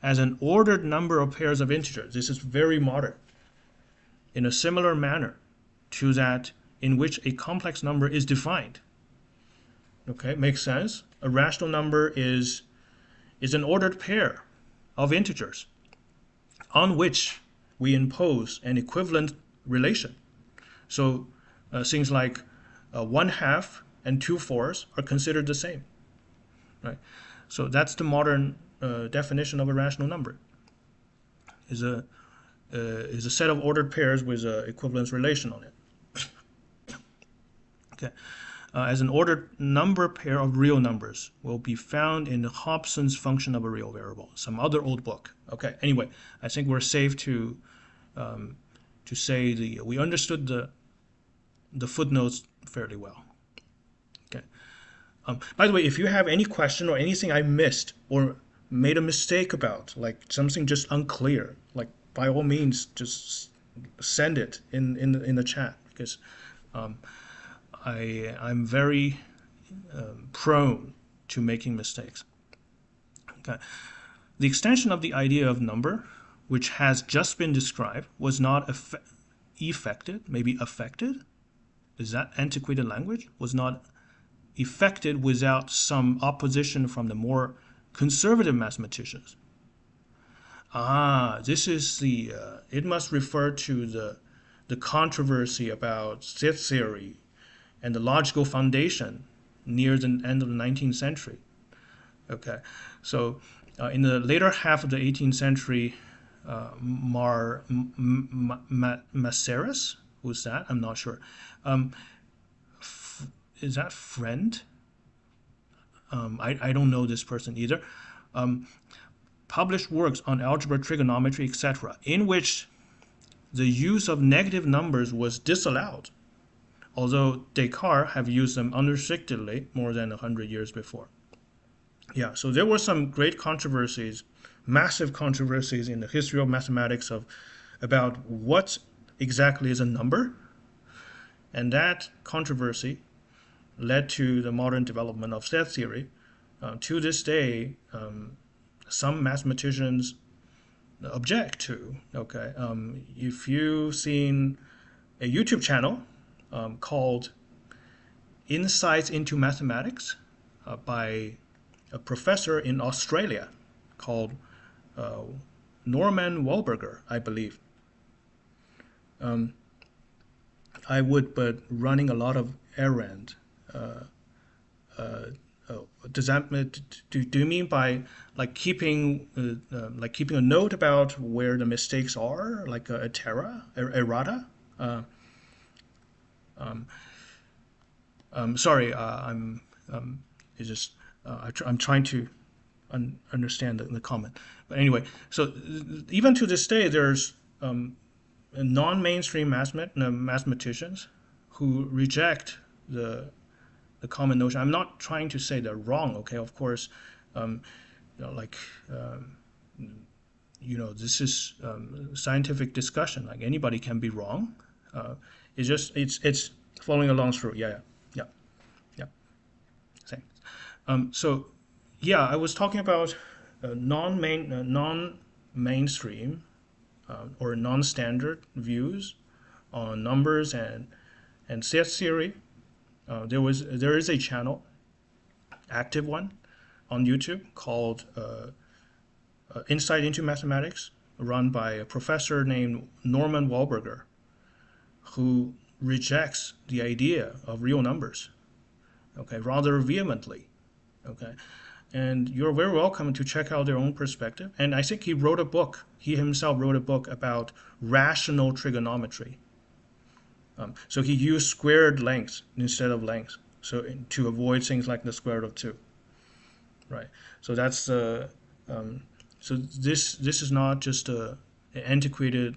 A: as an ordered number of pairs of integers, this is very modern, in a similar manner to that in which a complex number is defined. Okay, makes sense? A rational number is an ordered pair of integers on which we impose an equivalent relation. So things like 1/2 and 2/4 are considered the same, right? So that's the modern definition of a rational number. Is a set of ordered pairs with an equivalence relation on it. Okay. As an ordered number pair of real numbers will be found in Hobson's function of a real variable, some other old book. Okay. Anyway, I think we're safe to say we understood the footnotes fairly well. Okay. By the way, if you have any question or anything I missed or made a mistake about, like something just unclear, like by all means just send it in the chat, because I'm very prone to making mistakes. Okay. The extension of the idea of number which has just been described, was not effected, maybe affected? Is that antiquated language? Was not effected without some opposition from the more conservative mathematicians. This is it must refer to the controversy about set theory and the logical foundation near the end of the 19th century. Okay, so in the later half of the 18th century, Maceras, who's that? I'm not sure. Is that friend? I don't know this person either. Published works on algebra, trigonometry, etc., in which the use of negative numbers was disallowed, although Descartes have used them unrestrictedly more than 100 years before. Yeah, so there were some great controversies, massive controversies in the history of mathematics about what exactly is a number, and that controversy led to the modern development of set theory. To this day, some mathematicians object to. Okay, if you've seen a YouTube channel called Insights into Mathematics by a professor in Australia called Norman Wahlberger, I believe. I would, but running a lot of errand. Does that do you mean by keeping a note about where the mistakes are, like a errata? Sorry, it's just I'm trying to understand the comment. But anyway, so even to this day, there's non-mainstream mathematicians who reject the common notion. I'm not trying to say they're wrong. Okay, of course, this is scientific discussion. Like anybody can be wrong. It's following along through. Yeah. Same. So yeah, I was talking about non-mainstream or non-standard views on numbers and set theory. There is a channel, active one, on YouTube called Insight into Mathematics, run by a professor named Norman Wahlberger, who rejects the idea of real numbers, okay, rather vehemently, okay. And you're very welcome to check out their own perspective. And I think he himself wrote a book about rational trigonometry. So he used squared lengths instead of lengths, so to avoid things like the square root of 2. Right. So that's so this is not just an antiquated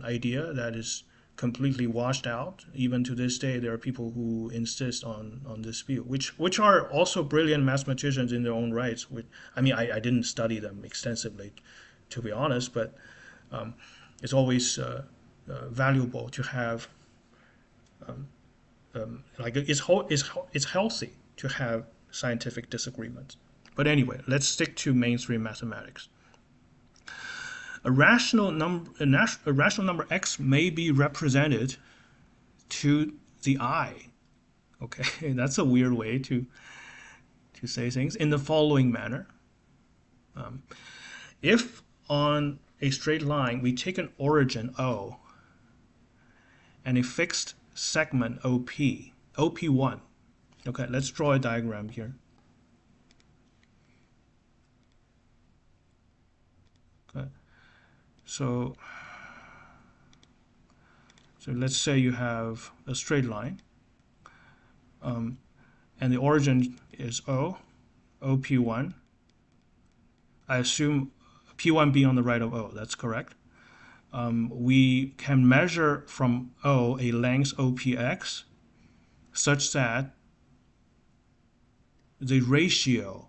A: idea that is completely washed out. Even to this day, there are people who insist on this view, which are also brilliant mathematicians in their own rights. I didn't study them extensively, to be honest, but it's always valuable to have. It's healthy to have scientific disagreements. But anyway, let's stick to mainstream mathematics. A rational number x may be represented to the eye. Okay, that's a weird way to say things in the following manner. If on a straight line we take an origin O and a fixed segment OP, OP1. Okay, let's draw a diagram here. Okay, so let's say you have a straight line, and the origin is O, OP1. I assume P1 be on the right of O, that's correct. We can measure from O a length OPX such that the ratio,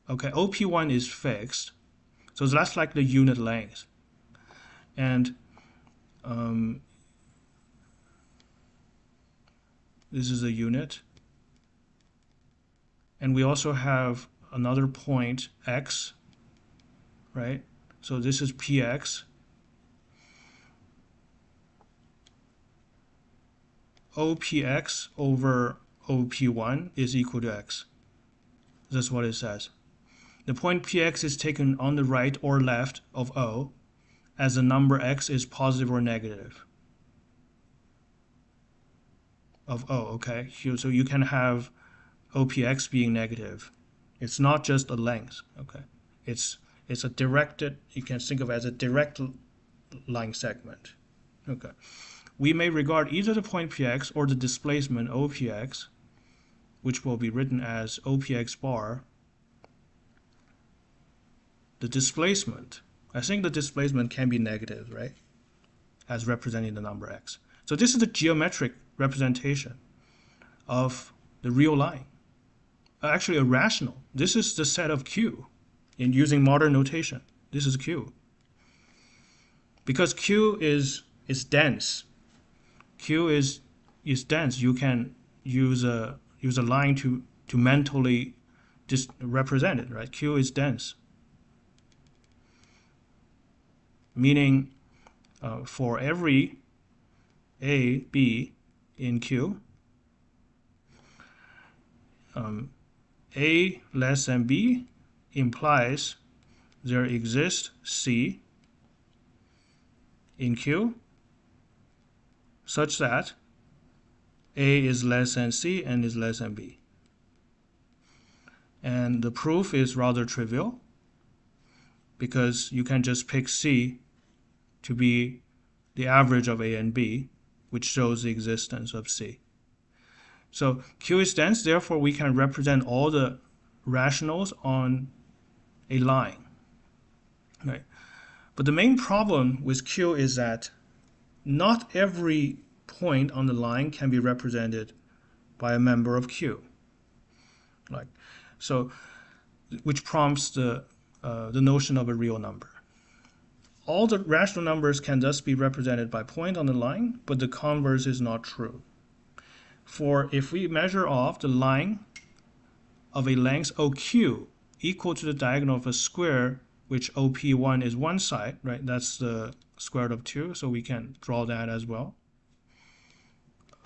A: okay, OP1 is fixed, so that's like the unit length. And this is a unit. And we also have another point, X, right? So this is px. OPX over OP1 is equal to x. That's what it says. The point px is taken on the right or left of O as the number x is positive or negative of O, okay? So you can have OPX being negative. It's not just a length, okay? It's a directed, you can think of it as a direct line segment, okay? We may regard either the point px or the displacement OPX, which will be written as OPX bar. The displacement, I think the displacement can be negative, right? As representing the number x. So this is the geometric representation of the real line. Actually, a rational. This is the set of Q in using modern notation. This is Q. Because Q is dense. Q is dense. You can use a line to mentally just represent it, right? Q is dense. Meaning for every A, B in Q, A less than B implies there exists C in Q such that A is less than C and is less than B. And the proof is rather trivial because you can just pick C to be the average of A and B, which shows the existence of C. So Q is dense, therefore we can represent all the rationals on a line, right? But the main problem with Q is that not every point on the line can be represented by a member of Q, like so, which prompts the notion of a real number. All the rational numbers can thus be represented by point on the line, but the converse is not true. For if we measure off the line of a length OQ equal to the diagonal of a square, which OP1 is one side, right? That's the square root of 2, so we can draw that as well.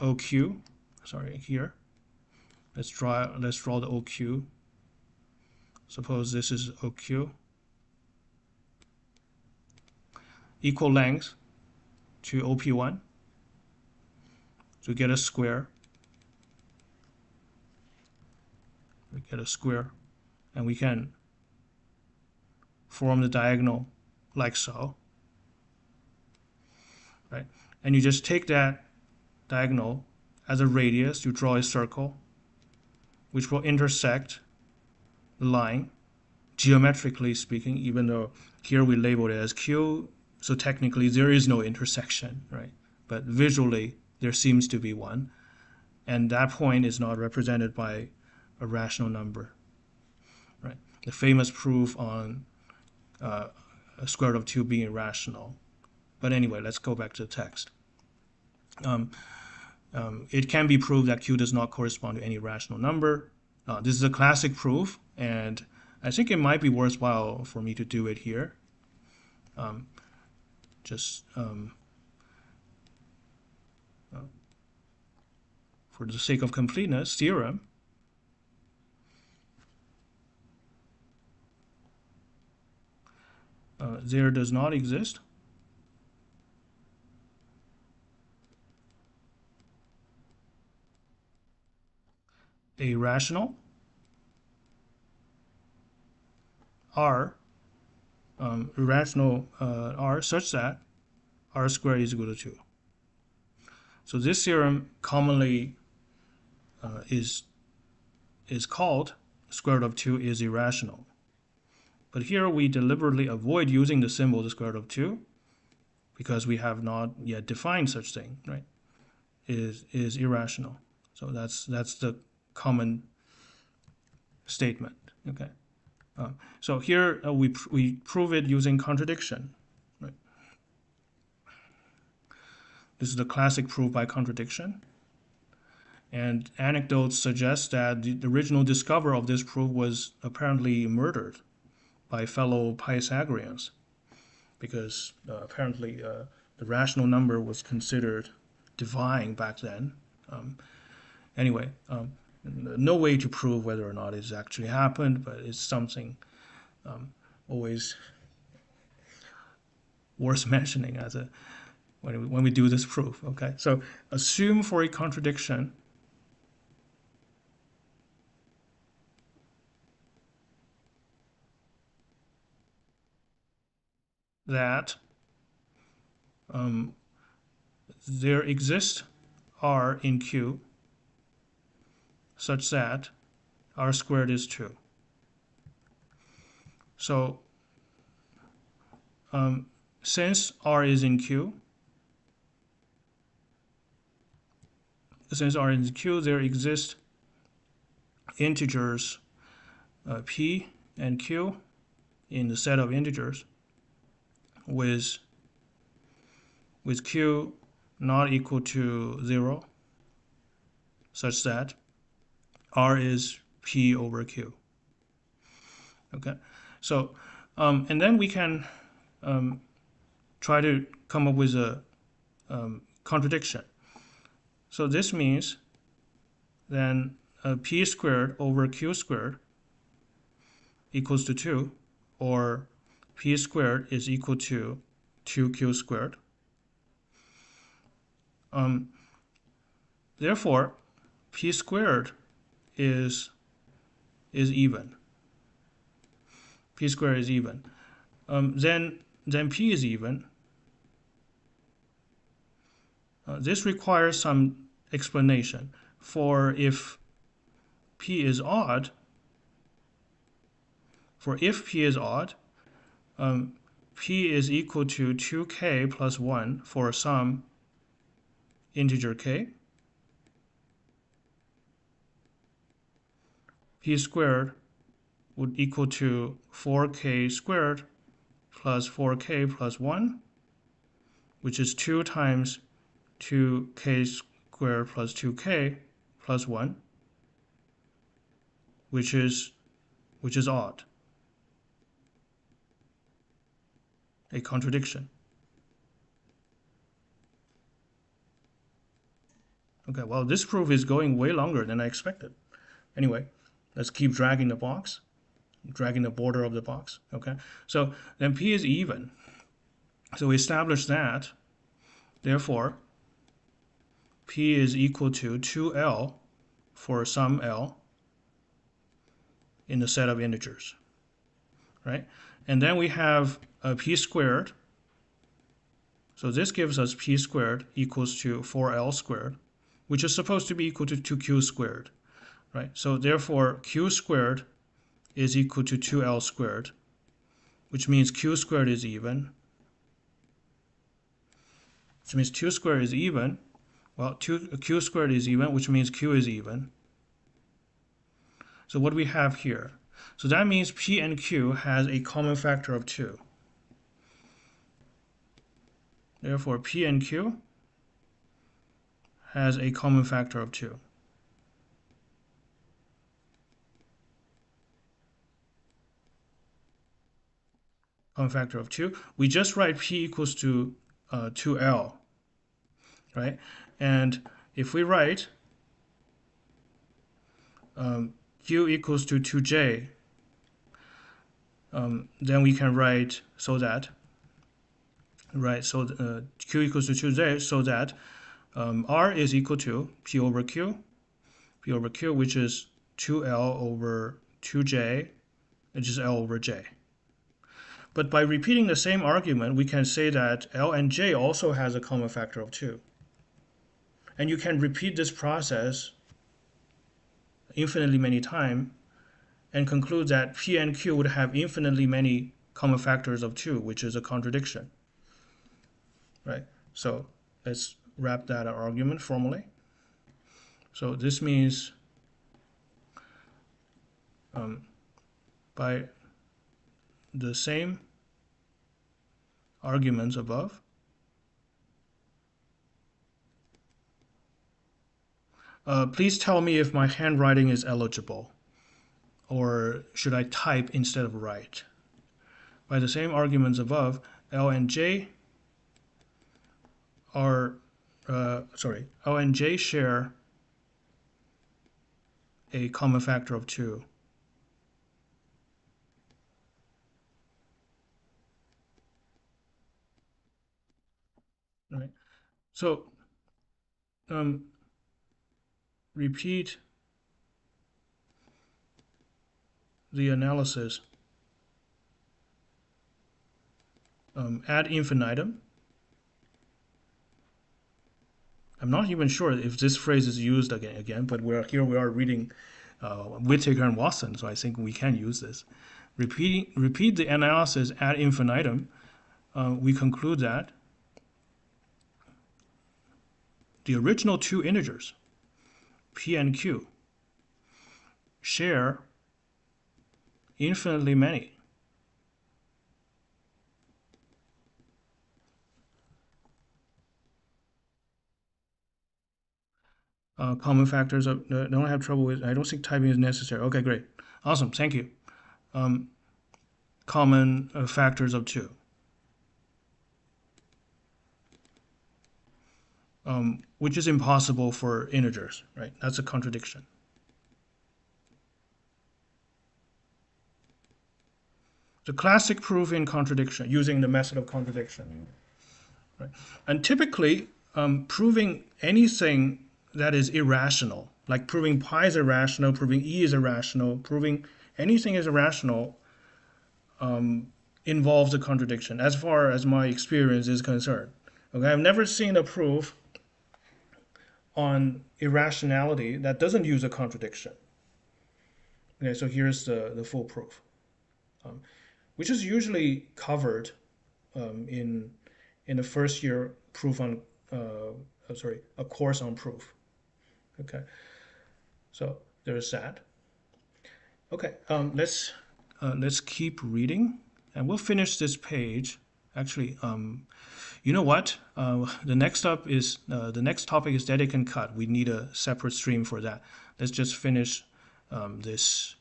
A: OQ, sorry, here. Let's draw the OQ. Suppose this is OQ. Equal length to OP1 to get a square. We get a square, and we can form the diagonal like so, right? And you just take that diagonal as a radius to draw a circle, which will intersect the line, geometrically speaking, even though here we labeled it as Q, so technically there is no intersection, right? But visually there seems to be one, and that point is not represented by a rational number, right? The famous proof on a square root of 2 being irrational. But anyway, let's go back to the text. It can be proved that Q does not correspond to any rational number. This is a classic proof, and I think it might be worthwhile for me to do it here. For the sake of completeness, theorem. There does not exist a rational R, irrational R such that R squared is equal to 2. So this theorem commonly is called square root of 2 is irrational. But here we deliberately avoid using the symbol the square root of 2 because we have not yet defined such thing, right? Is irrational. So that's the common statement. Okay. So here we prove it using contradiction. Right? This is the classic proof by contradiction. And anecdotes suggest that the original discoverer of this proof was apparently murdered by fellow Pythagoreans. because apparently the rational number was considered divine back then. Anyway, no way to prove whether or not it's actually happened, but it's something always worth mentioning as a when we do this proof. Okay, so assume for a contradiction that there exists R in Q such that R squared is 2. So since R is in Q, there exist integers P and Q in the set of integers with Q not equal to 0 such that R is P over Q. Okay, so and then we can try to come up with a contradiction. So this means then P squared over Q squared equals to 2, or P squared is equal to 2Q squared. Therefore, P squared is even. P squared is even. Then P is even. This requires some explanation. For if P is odd, P is equal to 2k plus 1 for some integer k. P squared would equal to 4k squared plus 4k plus 1, which is 2 times 2k squared plus 2k plus 1, which is odd, a contradiction. Okay, well, this proof is going way longer than I expected. Anyway, let's keep dragging the box, dragging the border of the box. Okay, so then P is even. So we establish that, therefore, P is equal to 2L for some L in the set of integers, right? And then we have P squared. So this gives us P squared equals to 4L squared, which is supposed to be equal to 2Q squared, right? So therefore, Q squared is equal to 2L squared, which means Q squared is even. Which means 2 squared is even. Well, Q squared is even, which means Q is even. So what do we have here? So that means P and Q has a common factor of 2. Therefore, P and Q has a common factor of 2. Common factor of 2. We just write P equals to 2L, right? And if we write Q equals to 2J, then we can write so that, Q equals to 2J, so that R is equal to P over Q, which is 2L over 2J, which is L over J. But by repeating the same argument, we can say that L and J also has a common factor of 2. And you can repeat this process infinitely many times and conclude that P and Q would have infinitely many common factors of 2, which is a contradiction. Right? So let's wrap that argument formally. So this means by the same arguments above, please tell me if my handwriting is eligible, or should I type instead of write? By the same arguments above, L and J are L and J share a common factor of 2. Right. So repeat the analysis ad infinitum. I'm not even sure if this phrase is used again, but we are reading Whittaker and Watson, so I think we can use this. Repeat the analysis ad infinitum. We conclude that the original two integers, p and q, share infinitely many common factors. Don't have trouble with. I don't think typing is necessary. Okay, great, awesome, thank you. Common factors of 2. Which is impossible for integers, right? That's a contradiction. The classic proof in contradiction, using the method of contradiction. Right? And typically, proving anything that is irrational, like proving pi is irrational, proving e is irrational, proving anything is irrational, involves a contradiction, as far as my experience is concerned. Okay, I've never seen a proof on irrationality that doesn't use a contradiction. Okay, so here's the full proof, which is usually covered in the first year proof on a course on proof. Okay, so there's that. Okay, let's keep reading, and we'll finish this page. Actually, you know what? The next topic is Dedekind and cut. We need a separate stream for that. Let's just finish this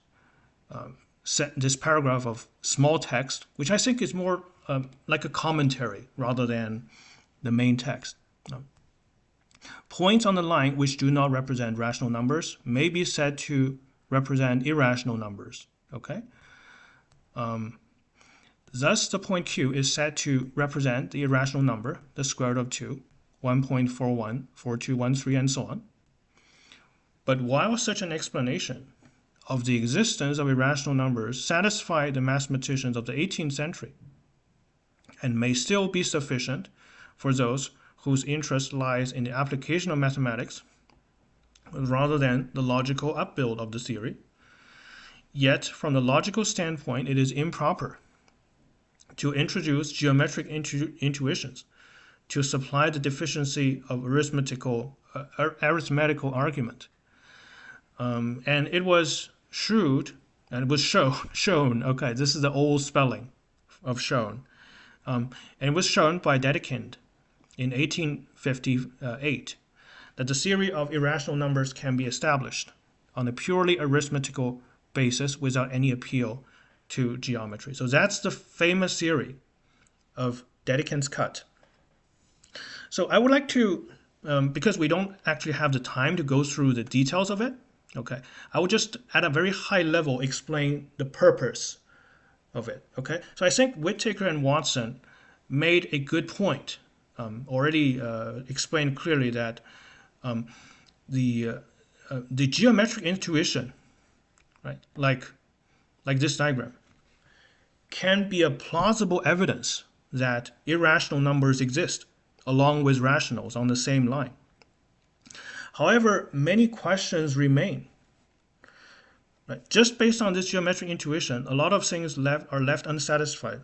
A: paragraph of small text, which I think is more like a commentary rather than the main text. Points on the line which do not represent rational numbers may be said to represent irrational numbers. Okay. Thus, the point Q is said to represent the irrational number, the square root of 2, 1.41, 4213, and so on. But while such an explanation of the existence of irrational numbers satisfied the mathematicians of the 18th century, and may still be sufficient for those whose interest lies in the application of mathematics rather than the logical upbuild of the theory, yet from the logical standpoint it is improper to introduce geometric intuitions to supply the deficiency of arithmetical argument. And it was shrewd, and it was shown, okay, this is the old spelling of shown, and it was shown by Dedekind in 1858 that the theory of irrational numbers can be established on a purely arithmetical basis without any appeal to geometry. So that's the famous theory of Dedekind's cut. So I would like to, because we don't actually have the time to go through the details of it, okay, I will just at a very high level explain the purpose of it. Okay, so I think Whittaker and Watson made a good point, already explained clearly that the geometric intuition, right, like this diagram, can be a plausible evidence that irrational numbers exist along with rationals on the same line. However, many questions remain. Right? Just based on this geometric intuition, a lot of things are left unsatisfied,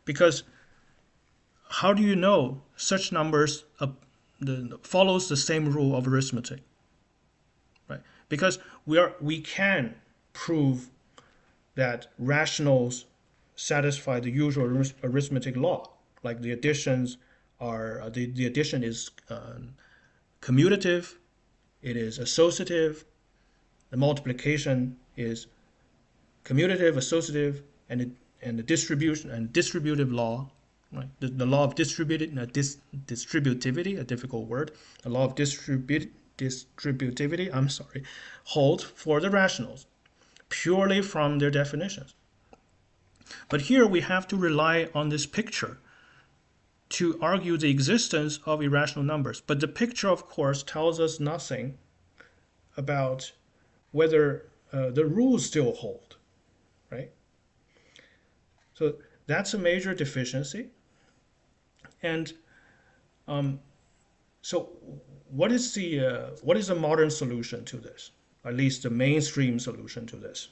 A: because how do you know such numbers follows the same rule of arithmetic? Right? Because we can prove that rationals satisfy the usual arithmetic law, like the additions are the addition is commutative, it is associative, the multiplication is commutative, associative, and the distribution and distributive law, Right? The law of distributivity, a difficult word. The law of distributivity, I'm sorry, holds for the rationals purely from their definitions. But here we have to rely on this picture to argue the existence of irrational numbers. But the picture, of course, tells us nothing about whether the rules still hold, right? So that's a major deficiency. And so what is the modern solution to this? At least the mainstream solution to this.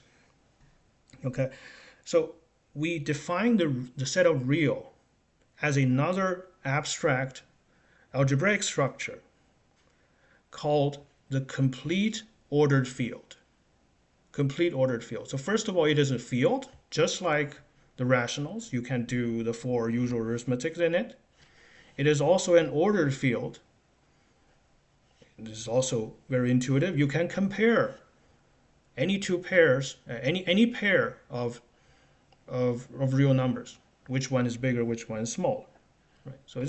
A: Okay, so we define the set of real as another abstract algebraic structure called the complete ordered field. Complete ordered field. So first of all, it is a field, just like the rationals. You can do the 4 usual arithmetics in it. It is also an ordered field. This is also very intuitive. You can compare any two pairs, any pair of real numbers. Which one is bigger, which one is smaller. Right? So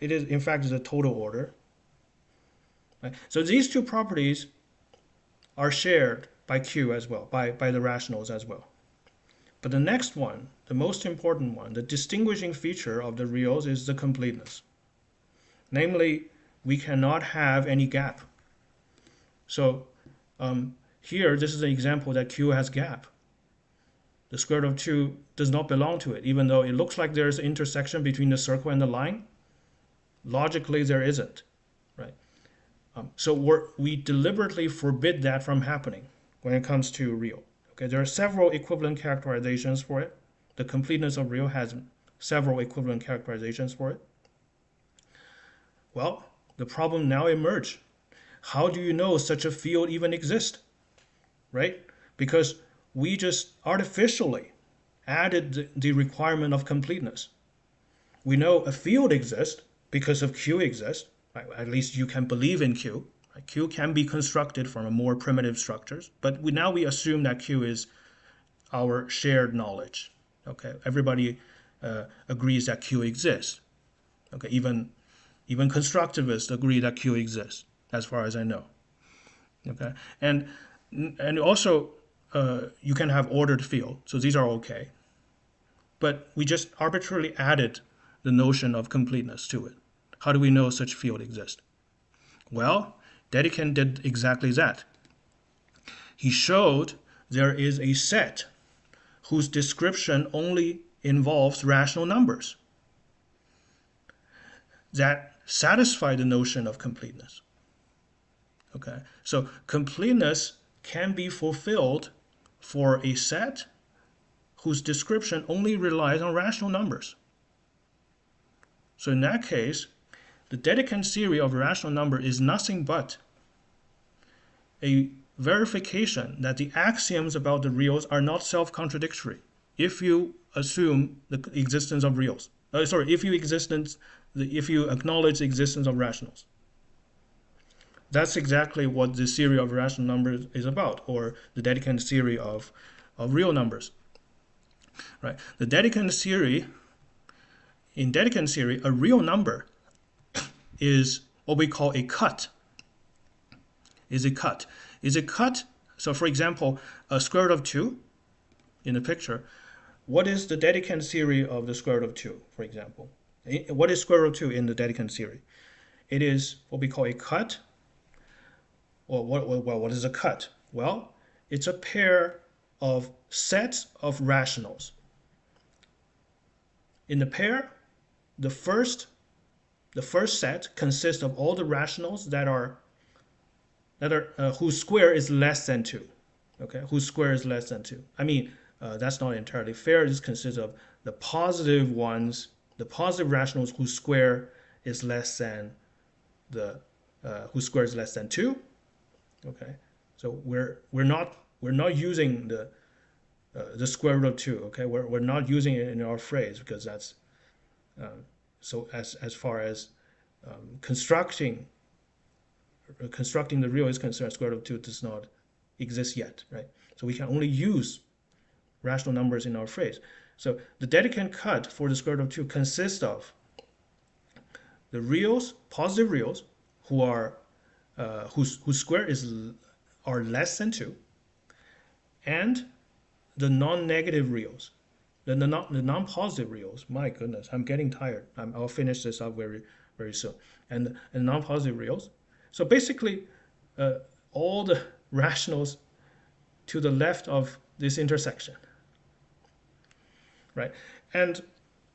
A: it is in fact is a total order. Right? So these two properties are shared by Q as well, by the rationals as well. But the next one, the most important one, the distinguishing feature of the reals is the completeness. Namely, we cannot have any gap. So here, this is an example that Q has gap. The square root of 2 does not belong to it, even though it looks like there's an intersection between the circle and the line. Logically, there isn't, right? So we deliberately forbid that from happening when it comes to real. Okay, there are several equivalent characterizations for it. The completeness of real has several equivalent characterizations for it. Well, the problem now emerges. How do you know such a field even exists, right? Because we just artificially added the requirement of completeness. We know a field exists because of Q exists. Right? At least you can believe in Q. Right? Q can be constructed from a more primitive structures, but now we assume that Q is our shared knowledge. Okay, everybody agrees that Q exists. Okay, even constructivists agree that Q exists, as far as I know. Okay, and also you can have ordered field, so these are okay. But we just arbitrarily added the notion of completeness to it. How do we know such field exists? Well, Dedekind did exactly that. He showed there is a set whose description only involves rational numbers that satisfy the notion of completeness. Okay, so completeness can be fulfilled for a set whose description only relies on rational numbers. So in that case, the Dedekind theory of a rational number is nothing but a verification that the axioms about the reals are not self-contradictory if you assume the existence of reals. If you acknowledge the existence of rationals. That's exactly what the theory of rational numbers is about, or the Dedekind theory of real numbers. Right? The Dedekind theory, in Dedekind theory, a real number is what we call a cut. Is a cut. So for example, a square root of 2 in the picture, what is the Dedekind theory of the square root of 2, for example? What is square root of 2 in the Dedekind theory? It is what we call a cut. Well, what is a cut? Well, it's a pair of sets of rationals. In the pair, the first set consists of all the rationals that are whose square is less than 2. Okay, whose square is less than 2. I mean, that's not entirely fair. This consists of the positive ones, the positive rationals whose square is less than whose square is less than 2. Okay, so we're not using the square root of 2. Okay, we're not using it in our phrase because that's so as far as constructing the real is concerned, square root of 2 does not exist yet, right? So we can only use rational numbers in our phrase. So the Dedekind cut for the square root of 2 consists of the reals, positive reals, who are whose square are less than 2, and the non-negative reals, the non-positive reals. My goodness, I'm getting tired. I'll finish this up very soon. And non-positive reals. So basically, all the rationals to the left of this intersection, right? And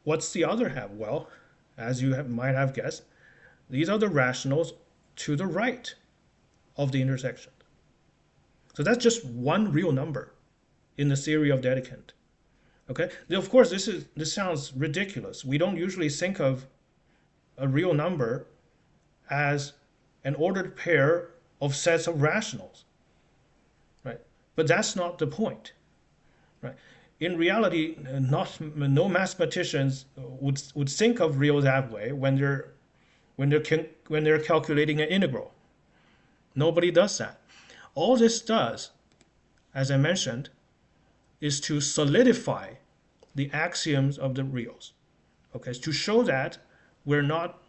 A: what's the other half? Well, as you might have guessed, these are the rationals to the right of the intersection. So that's just one real number in the theory of Dedekind. Okay. Now, of course, this sounds ridiculous. We don't usually think of a real number as an ordered pair of sets of rationals, right? But that's not the point, right? In reality, no mathematicians would think of real that way when they're calculating an integral. Nobody does that. All this does, as I mentioned, is to solidify the axioms of the reals. Okay, to show that we're not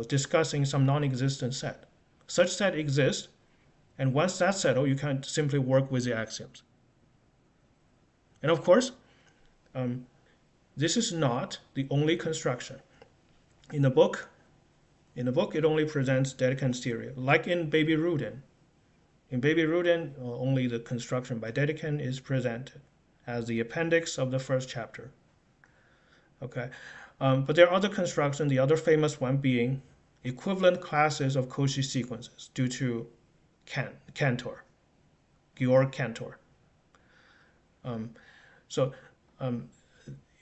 A: discussing some non-existent set. Such set exists, and once that's settled, you can simply work with the axioms. And of course, this is not the only construction. In the book, it only presents Dedekind's theory, like in Baby Rudin. In Baby Rudin, only the construction by Dedekind is presented as the appendix of the first chapter. Okay, but there are other constructions, the other famous one being equivalent classes of Cauchy sequences due to Cantor, Georg Cantor.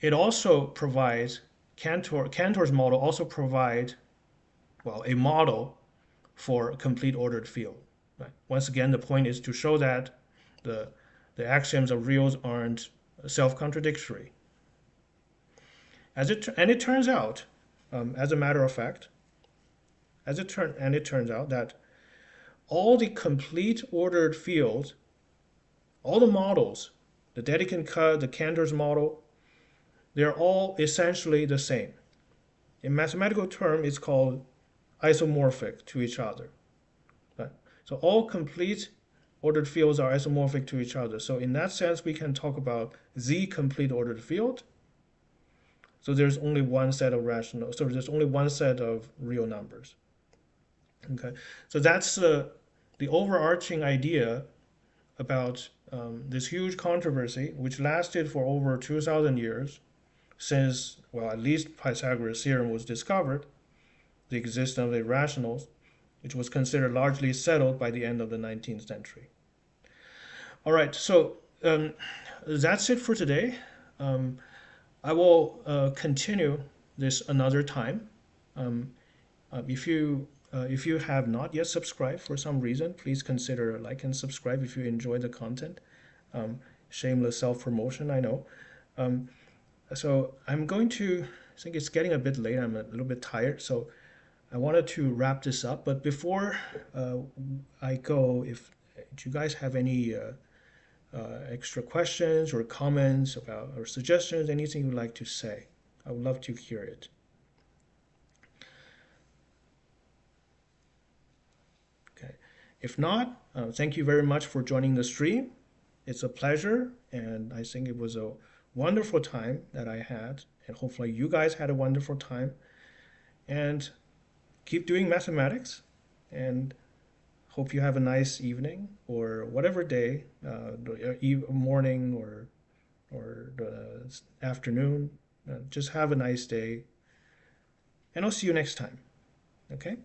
A: It also provides, Cantor's model also provides, well, a model for a complete ordered field. Right? Once again, the point is to show that the axioms of reals aren't self-contradictory. It turns out, as a matter of fact, it turns out that all the complete ordered fields, all the models, the Dedekind cut, the Cantor's model, they're all essentially the same. In mathematical term, it's called isomorphic to each other. Right? So all complete ordered fields are isomorphic to each other. So in that sense, we can talk about the complete ordered field. So there's only one set of rationals. So there's only one set of real numbers. Okay. So that's the overarching idea about this huge controversy, which lasted for over 2,000 years, since, well, at least Pythagoras' theorem was discovered, the existence of irrationals, which was considered largely settled by the end of the 19th century. All right, so that's it for today. I will continue this another time. If you have not yet subscribed for some reason, please consider like and subscribe if you enjoy the content. Shameless self-promotion, I know. So I'm going to, I think it's getting a bit late, I'm a little bit tired, so I wanted to wrap this up. But before I go, if you guys have any extra questions or comments about or suggestions, anything you'd like to say, I would love to hear it. Okay. If not, thank you very much for joining the stream. It's a pleasure, and I think it was a wonderful time that I had, and hopefully you guys had a wonderful time. And keep doing mathematics, and hope you have a nice evening or whatever day, morning or afternoon. Just have a nice day, and I'll see you next time. Okay?